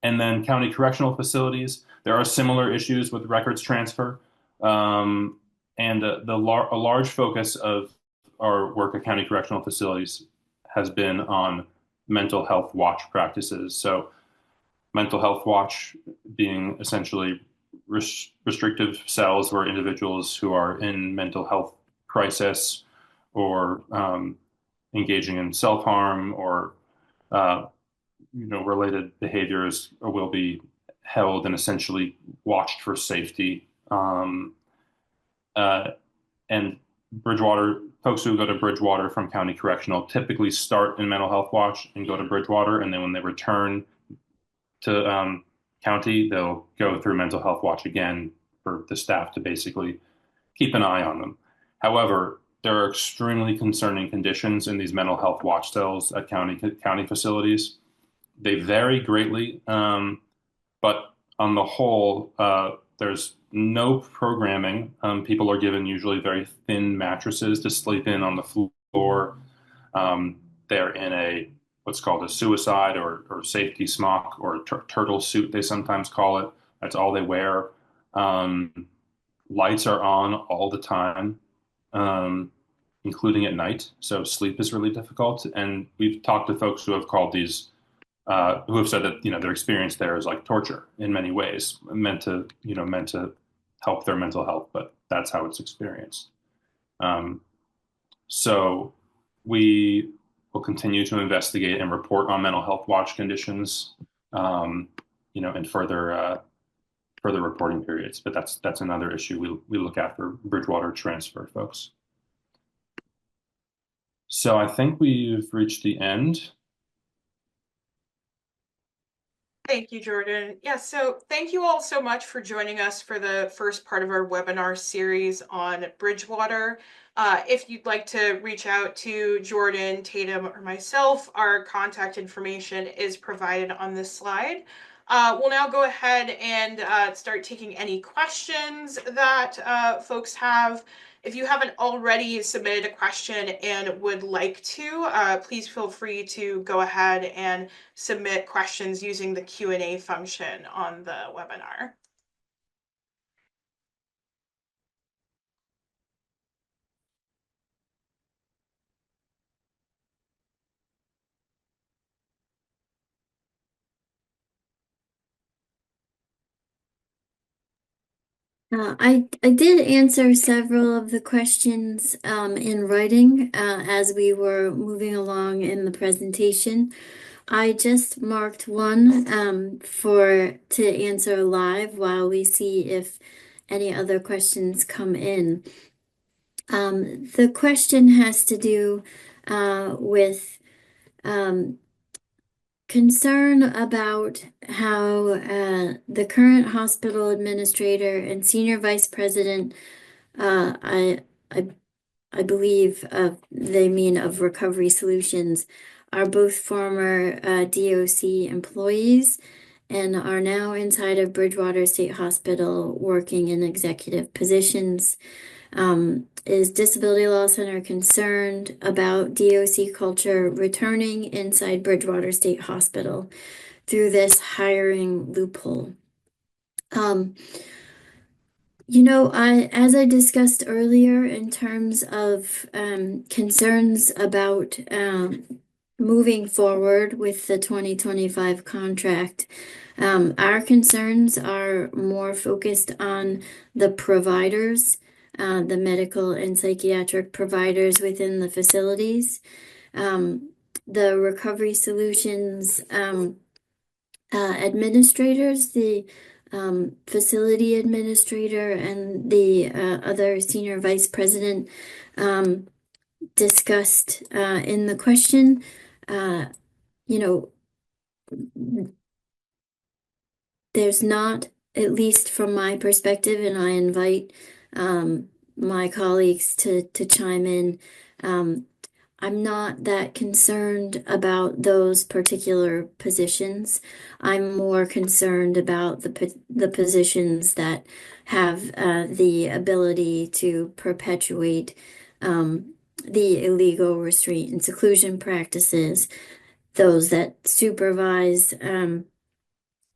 And then county correctional facilities, there are similar issues with records transfer. And a large focus of our work at county correctional facilities has been on mental health watch practices. So, mental health watch being essentially restrictive cells where individuals who are in mental health crisis or engaging in self-harm or uh, related behaviors will be held and essentially watched for safety. Uh, and Bridgewater folks who go to Bridgewater from County Correctional typically start in mental health watch and go to Bridgewater, and then when they return to county, they'll go through mental health watch again for the staff to basically keep an eye on them. However, there are extremely concerning conditions in these mental health watch cells at county facilities. They vary greatly, but on the whole, there's no programming. People are given usually very thin mattresses to sleep in on the floor. They're in what's called a suicide or safety smock or turtle suit, they sometimes call it. That's all they wear. Lights are on all the time, including at night. So sleep is really difficult. And we've talked to folks who have called these who have said that their experience there is like torture in many ways, meant to help their mental health, but that's how it's experienced. So we will continue to investigate and report on mental health watch conditions, in further reporting periods. But that's another issue we look at for Bridgewater transfer folks. So I think we've reached the end. Thank you, Jordan. Yeah, so thank you all so much for joining us for the first part of our webinar series on Bridgewater. If you'd like to reach out to Jordan, Tatum, or myself, our contact information is provided on this slide. We'll now go ahead and start taking any questions that folks have. If you haven't already submitted a question and would like to, please feel free to go ahead and submit questions using the Q&A function on the webinar. I did answer several of the questions in writing as we were moving along in the presentation. I just marked one to answer live while we see if any other questions come in. The question has to do with concern about how the current hospital administrator and senior vice president, I believe they mean of Recovery Solutions, are both former DOC employees and are now inside of Bridgewater State Hospital working in executive positions. Is Disability Law Center concerned about DOC culture returning inside Bridgewater State Hospital through this hiring loophole? As I discussed earlier, in terms of concerns about moving forward with the 2025 contract, our concerns are more focused on the providers, the medical and psychiatric providers within the facilities. The Recovery Solutions administrators, the facility administrator and the other senior vice president discussed in the question, there's not, at least from my perspective, and I invite my colleagues to chime in, I'm not that concerned about those particular positions. I'm more concerned about the positions that have the ability to perpetuate the illegal restraint and seclusion practices, those that supervise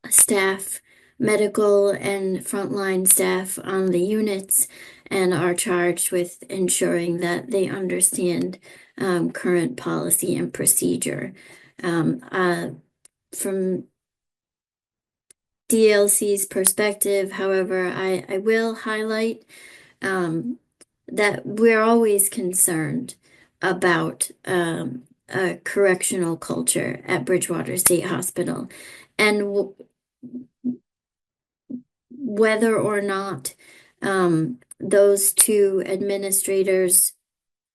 staff, medical and frontline staff on the units, and are charged with ensuring that they understand current policy and procedure. From DLC's perspective, however, I will highlight that we're always concerned about a correctional culture at Bridgewater State Hospital, and whether or not those two administrators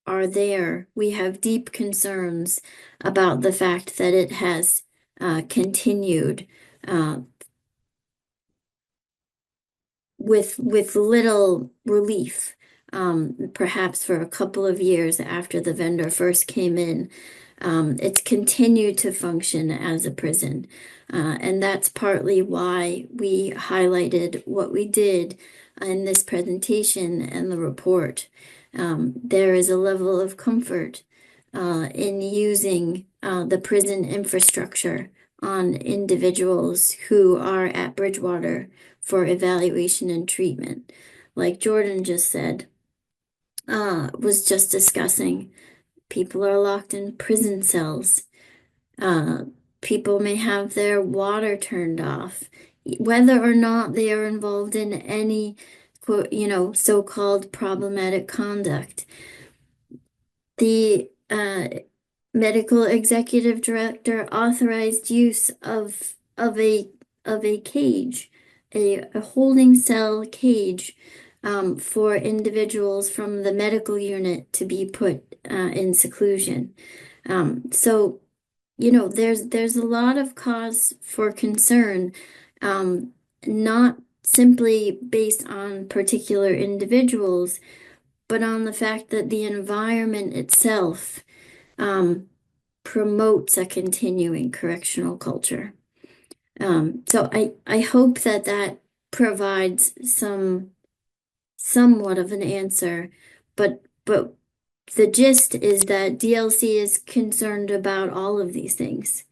are there, we have deep concerns about the fact that it has continued with little relief, perhaps for a couple of years after the vendor first came in. It's continued to function as a prison. And that's partly why we highlighted what we did in this presentation and the report. There is a level of comfort in using the prison infrastructure on individuals who are at Bridgewater for evaluation and treatment. Like Jordan just said, was just discussing, people are locked in prison cells. People may have their water turned off, whether or not they are involved in any, so-called problematic conduct. The medical executive director authorized use of a cage, a holding cell cage, for individuals from the medical unit to be put in seclusion. So, there's a lot of cause for concern, not simply based on particular individuals, but on the fact that the environment itself promotes a continuing correctional culture. So I hope that provides somewhat of an answer, but the gist is that DLC is concerned about all of these things.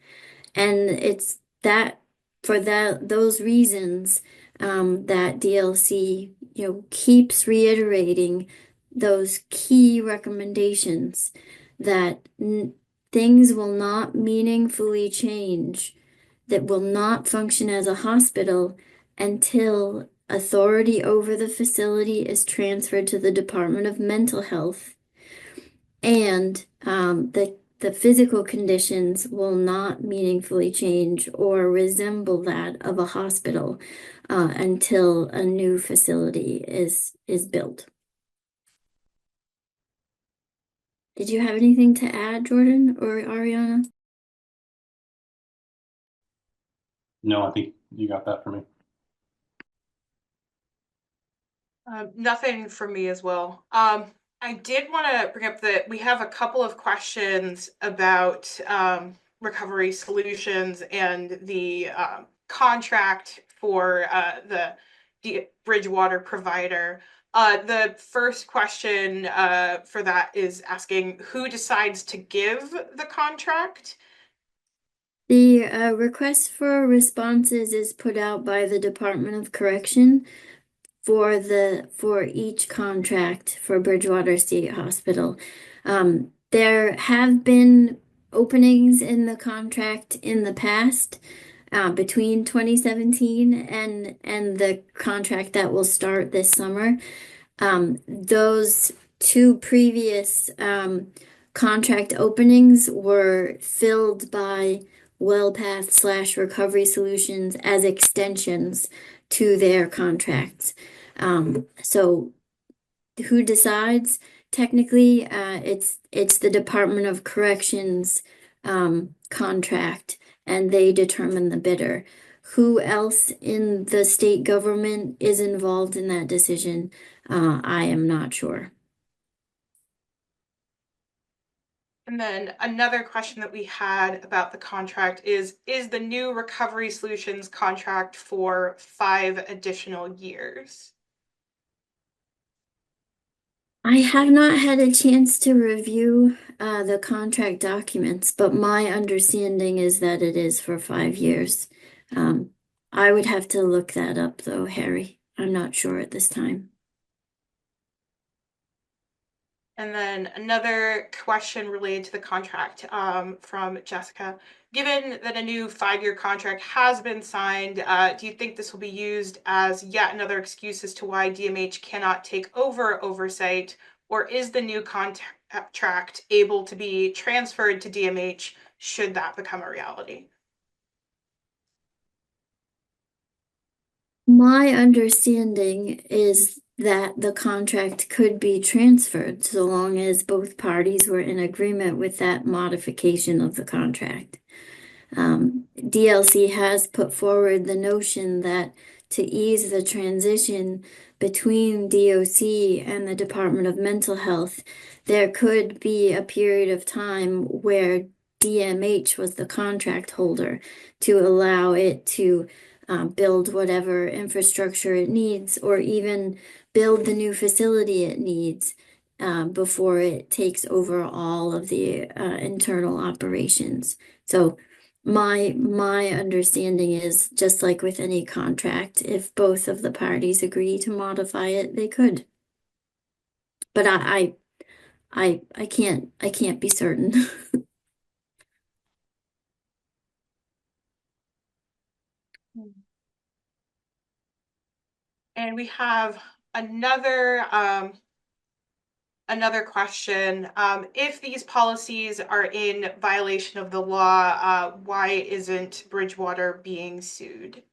And it's that for those reasons that DLC, keeps reiterating those key recommendations that things will not meaningfully change, that will not function as a hospital until authority over the facility is transferred to the Department of Mental Health, and the physical conditions will not meaningfully change or resemble that of a hospital until a new facility is built. Did you have anything to add, Jordan or Ariana? No, I think you got that for me. Nothing from me as well. I did want to bring up that we have a couple of questions about recovery solutions and the contract for the Bridgewater provider. The first question for that is asking who decides to give the contract? The request for responses is put out by the Department of Correction for each contract for Bridgewater State Hospital. There have been openings in the contract in the past between 2017 and the contract that will start this summer. Those two previous contract openings were filled by WellPath / Recovery Solutions as extensions to their contracts. So who decides? Technically, it's the Department of Corrections contract, and they determine the bidder. Who else in the state government is involved in that decision? I am not sure. And then another question that we had about the contract is the new Recovery Solutions contract for 5 additional years? I have not had a chance to review the contract documents, but my understanding is that it is for 5 years. I would have to look that up though, Harry. I'm not sure at this time. And then another question related to the contract from Jessica. Given that a new 5-year contract has been signed, do you think this will be used as yet another excuse as to why DMH cannot take over oversight, or is the new contract able to be transferred to DMH should that become a reality? My understanding is that the contract could be transferred so long as both parties were in agreement with that modification of the contract. DLC has put forward the notion that to ease the transition between DOC and the Department of Mental Health, there could be a period of time where DMH was the contract holder to allow it to build whatever infrastructure it needs, or even build the new facility it needs before it takes over all of the internal operations. So my understanding is just like with any contract, if both of the parties agree to modify it, they could. But I can't be certain. And we have another another question. If these policies are in violation of the law, why isn't Bridgewater being sued?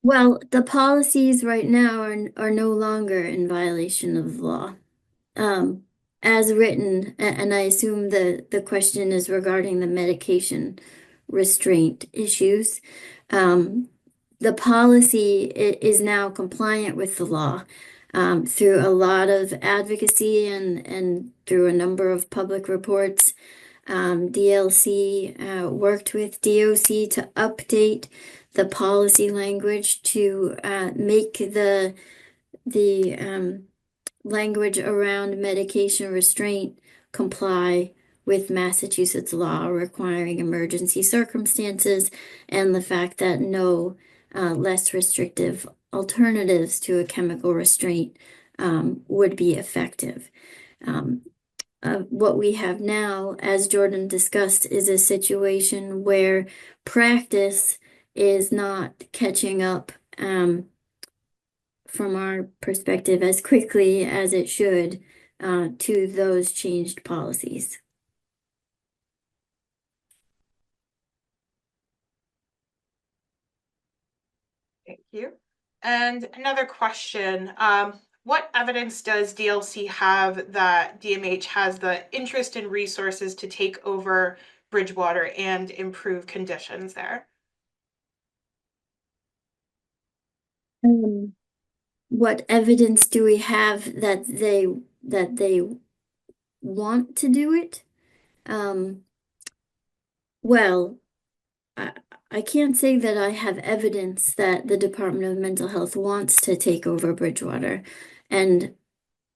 Well, the policies right now are no longer in violation of the law. Um, as written, and I assume the question is regarding the medication restraint issues. The policy is now compliant with the law through a lot of advocacy and through a number of public reports. DLC worked with DOC to update the policy language to make the language around medication restraint comply with Massachusetts law requiring emergency circumstances and the fact that no less restrictive alternatives to a chemical restraint would be effective. What we have now, as Jordan discussed, is a situation where practice is not catching up from our perspective as quickly as it should to those changed policies. Thank you. And another question. What evidence does DLC have that DMH has the interest and resources to take over Bridgewater and improve conditions there? What evidence do we have that they want to do it? Well, I can't say that I have evidence that the Department of Mental Health wants to take over Bridgewater. And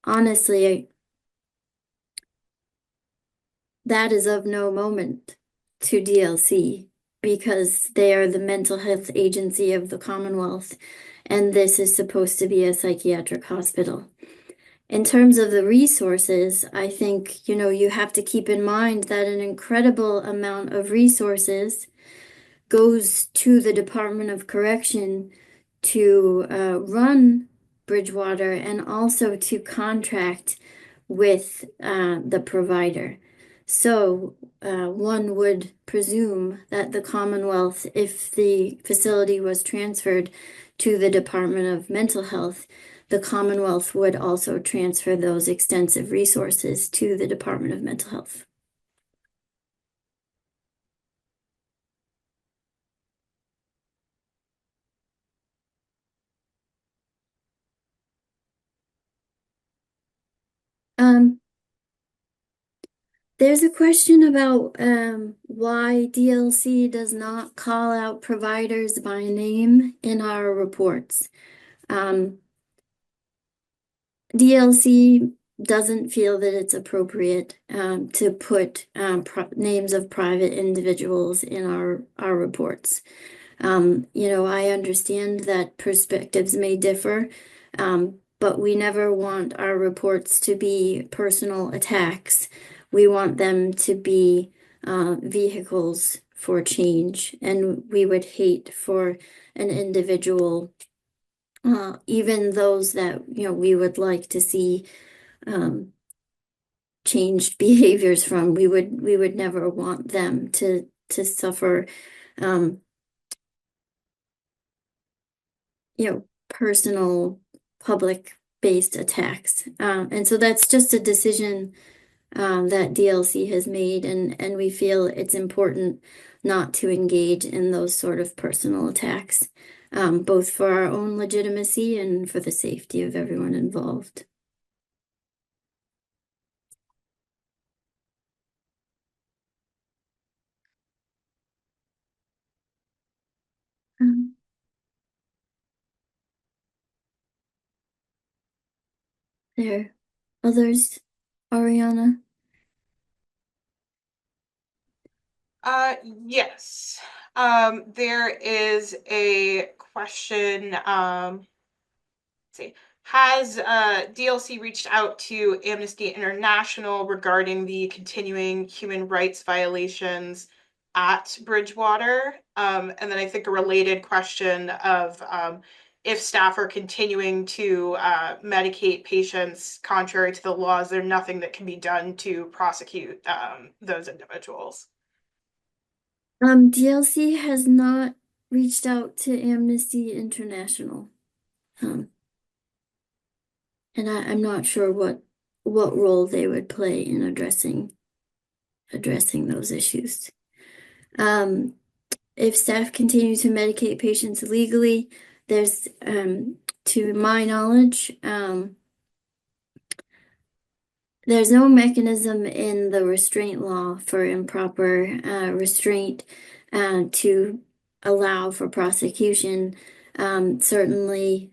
honestly, that is of no moment to DLC because they are the mental health agency of the Commonwealth, and this is supposed to be a psychiatric hospital. In terms of the resources, I think, you have to keep in mind that an incredible amount of resources goes to the Department of Correction to run Bridgewater and also to contract with the provider. So one would presume that the Commonwealth, if the facility was transferred to the Department of Mental Health, the Commonwealth would also transfer those extensive resources to the Department of Mental Health. There's a question about why DLC does not call out providers by name in our reports. DLC doesn't feel that it's appropriate to put names of private individuals in our reports. I understand that perspectives may differ, but we never want our reports to be personal attacks. We want them to be vehicles for change, and we would hate for an individual, even those that we would like to see changed behaviors from. We would never want them to suffer personal public-based attacks. And so that's just a decision that DLC has made, and we feel it's important not to engage in those sort of personal attacks, both for our own legitimacy and for the safety of everyone involved. Um, there others, Ariana? Yes. There is a question. See, has DLC reached out to Amnesty International regarding the continuing human rights violations at Bridgewater? And then I think a related question of if staff are continuing to medicate patients contrary to the laws, there's nothing that can be done to prosecute those individuals. DLC has not reached out to Amnesty International. And I'm not sure what role they would play in addressing those issues. If staff continue to medicate patients illegally, there's, to my knowledge, there's no mechanism in the restraint law for improper restraint to allow for prosecution. Certainly,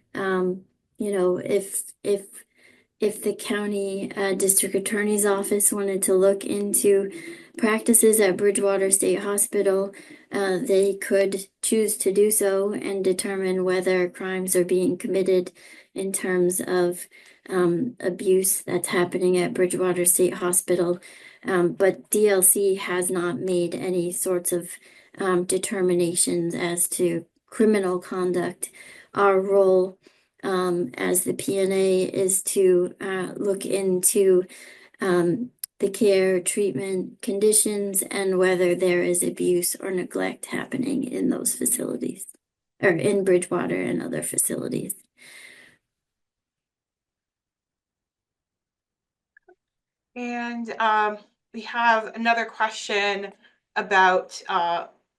if the county district attorney's office wanted to look into practices at Bridgewater State Hospital, they could choose to do so and determine whether crimes are being committed in terms of abuse that's happening at Bridgewater State Hospital. But DLC has not made any sorts of determinations as to criminal conduct. Our role as the PNA is to look into the care, treatment, conditions, and whether there is abuse or neglect happening in those facilities, or in Bridgewater and other facilities. And we have another question about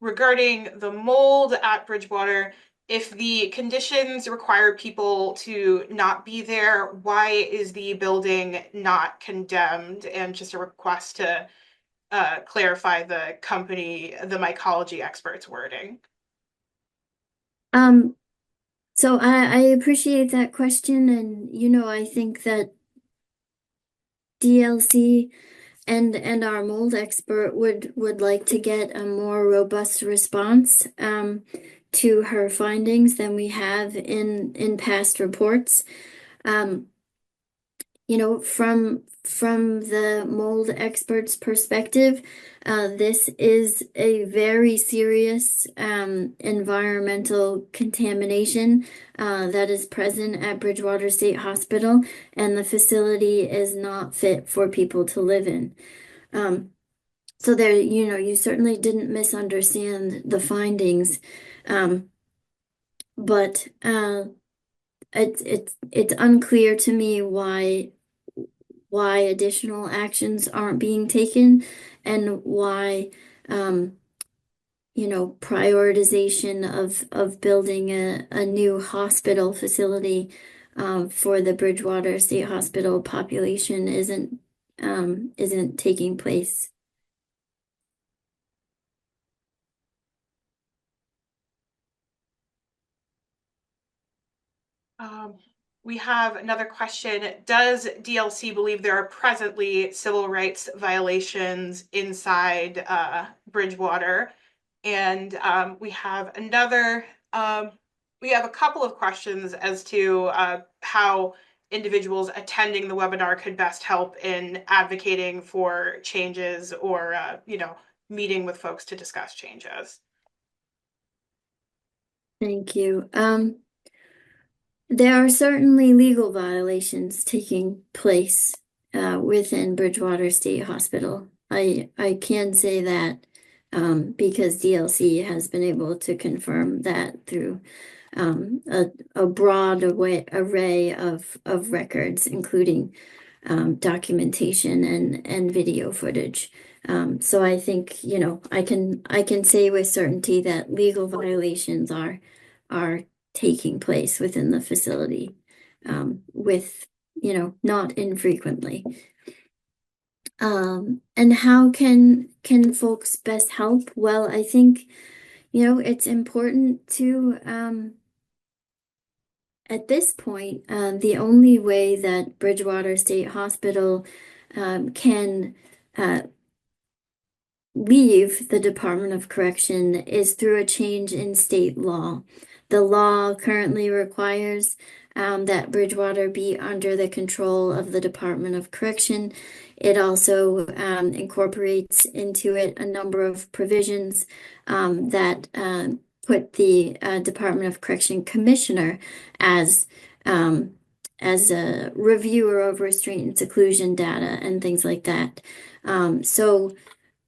regarding the mold at Bridgewater. If the conditions require people to not be there, why is the building not condemned? And just a request to clarify the mycology expert's wording. So I appreciate that question, and I think that DLC and our mold expert would like to get a more robust response to her findings than we have in past reports. From the mold expert's perspective, this is a very serious environmental contamination that is present at Bridgewater State Hospital, and the facility is not fit for people to live in. So there, you certainly didn't misunderstand the findings, but it's unclear to me why additional actions aren't being taken, and why prioritization of building a new hospital facility for the Bridgewater State Hospital population isn't taking place. We have another question. Does DLC believe there are presently civil rights violations inside Bridgewater? And we have a couple of questions as to how individuals attending the webinar could best help in advocating for changes or, meeting with folks to discuss changes. Thank you. There are certainly legal violations taking place within Bridgewater State Hospital. I can say that because DLC has been able to confirm that through a broad array of records, including documentation and video footage. So I think, I can say with certainty that legal violations are taking place within the facility, with, not infrequently. And how can folks best help? Well, I think, it's important to, at this point, the only way that Bridgewater State Hospital can leave the Department of Correction is through a change in state law. The law currently requires that Bridgewater be under the control of the Department of Correction. It also incorporates into it a number of provisions that put the Department of Correction Commissioner as a reviewer of restraint and seclusion data and things like that. So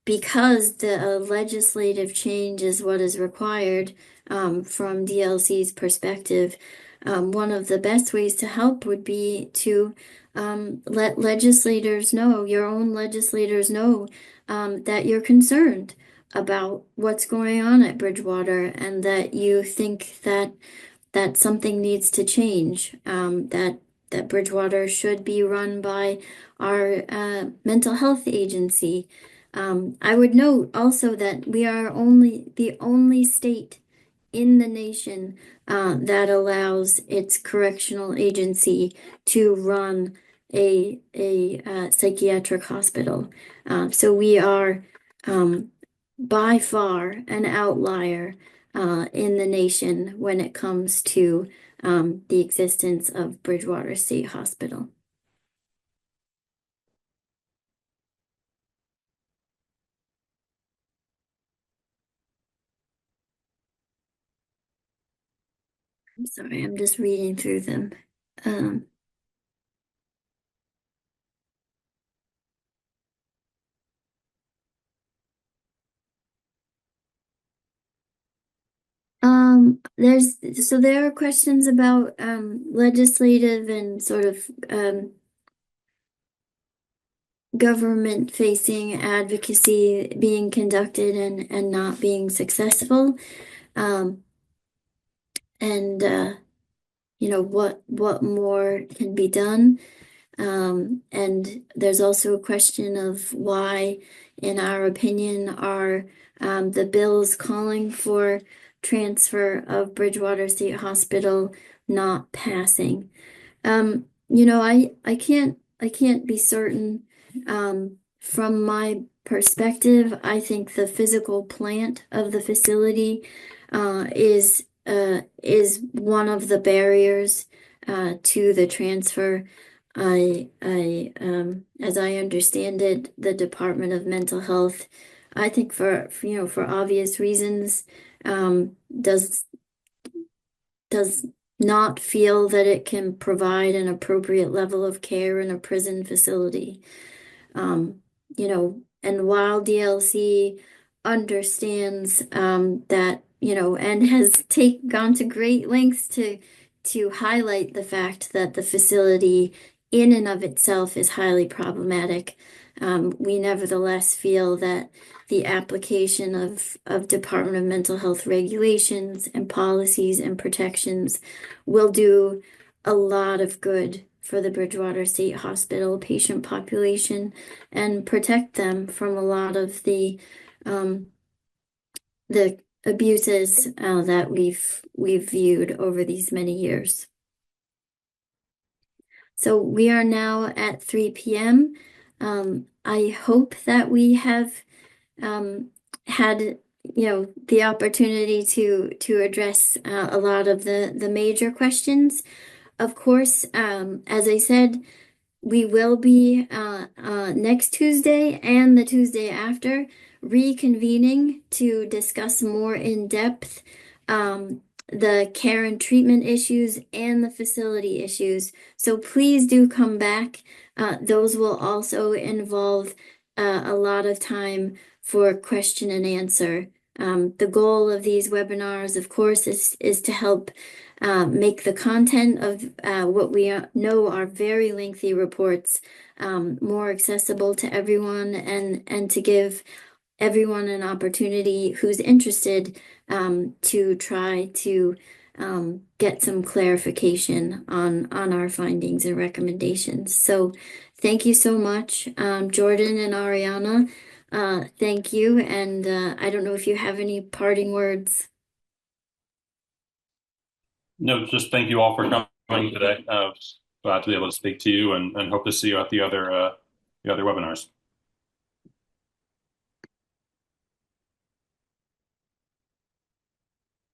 because the legislative change is what is required from DLC's perspective, one of the best ways to help would be to let legislators know, your own legislators know, that you're concerned about what's going on at Bridgewater and that you think that something needs to change, that Bridgewater should be run by our mental health agency. I would note also that we are the only state in the nation that allows its correctional agency to run a psychiatric hospital. So we are by far an outlier in the nation when it comes to the existence of Bridgewater State Hospital. I'm sorry, I'm just reading through them. There are questions about legislative and sort of government facing advocacy being conducted and not being successful. What more can be done. And there's also a question of why, in our opinion, are the bills calling for transfer of Bridgewater State Hospital not passing. I can't be certain. From my perspective, I think the physical plant of the facility is one of the barriers to the transfer. As I understand it, the Department of Mental Health, I think for obvious reasons, does not feel that it can provide an appropriate level of care in a prison facility. And while DLC understands that, and has gone to great lengths to highlight the fact that the facility in and of itself is highly problematic, we nevertheless feel that the application of Department of Mental Health regulations and policies and protections will do a lot of good for the Bridgewater State Hospital patient population and protect them from a lot of the abuses that we've viewed over these many years. So we are now at 3 p.m. I hope that we have had the opportunity to address a lot of the major questions. of course, as I said, we will be next Tuesday and the Tuesday after reconvening to discuss more in depth the care and treatment issues and the facility issues. So please do come back. Those will also involve a lot of time for question and answer. The goal of these webinars, of course, is to help make the content of what we know are very lengthy reports more accessible to everyone and to give everyone an opportunity who's interested to try to get some clarification on our findings and recommendations. So thank you so much, Jordan and Ariana. Thank you. And I don't know if you have any parting words. No, just thank you all for coming today. Glad to be able to speak to you and hope to see you at the other webinars.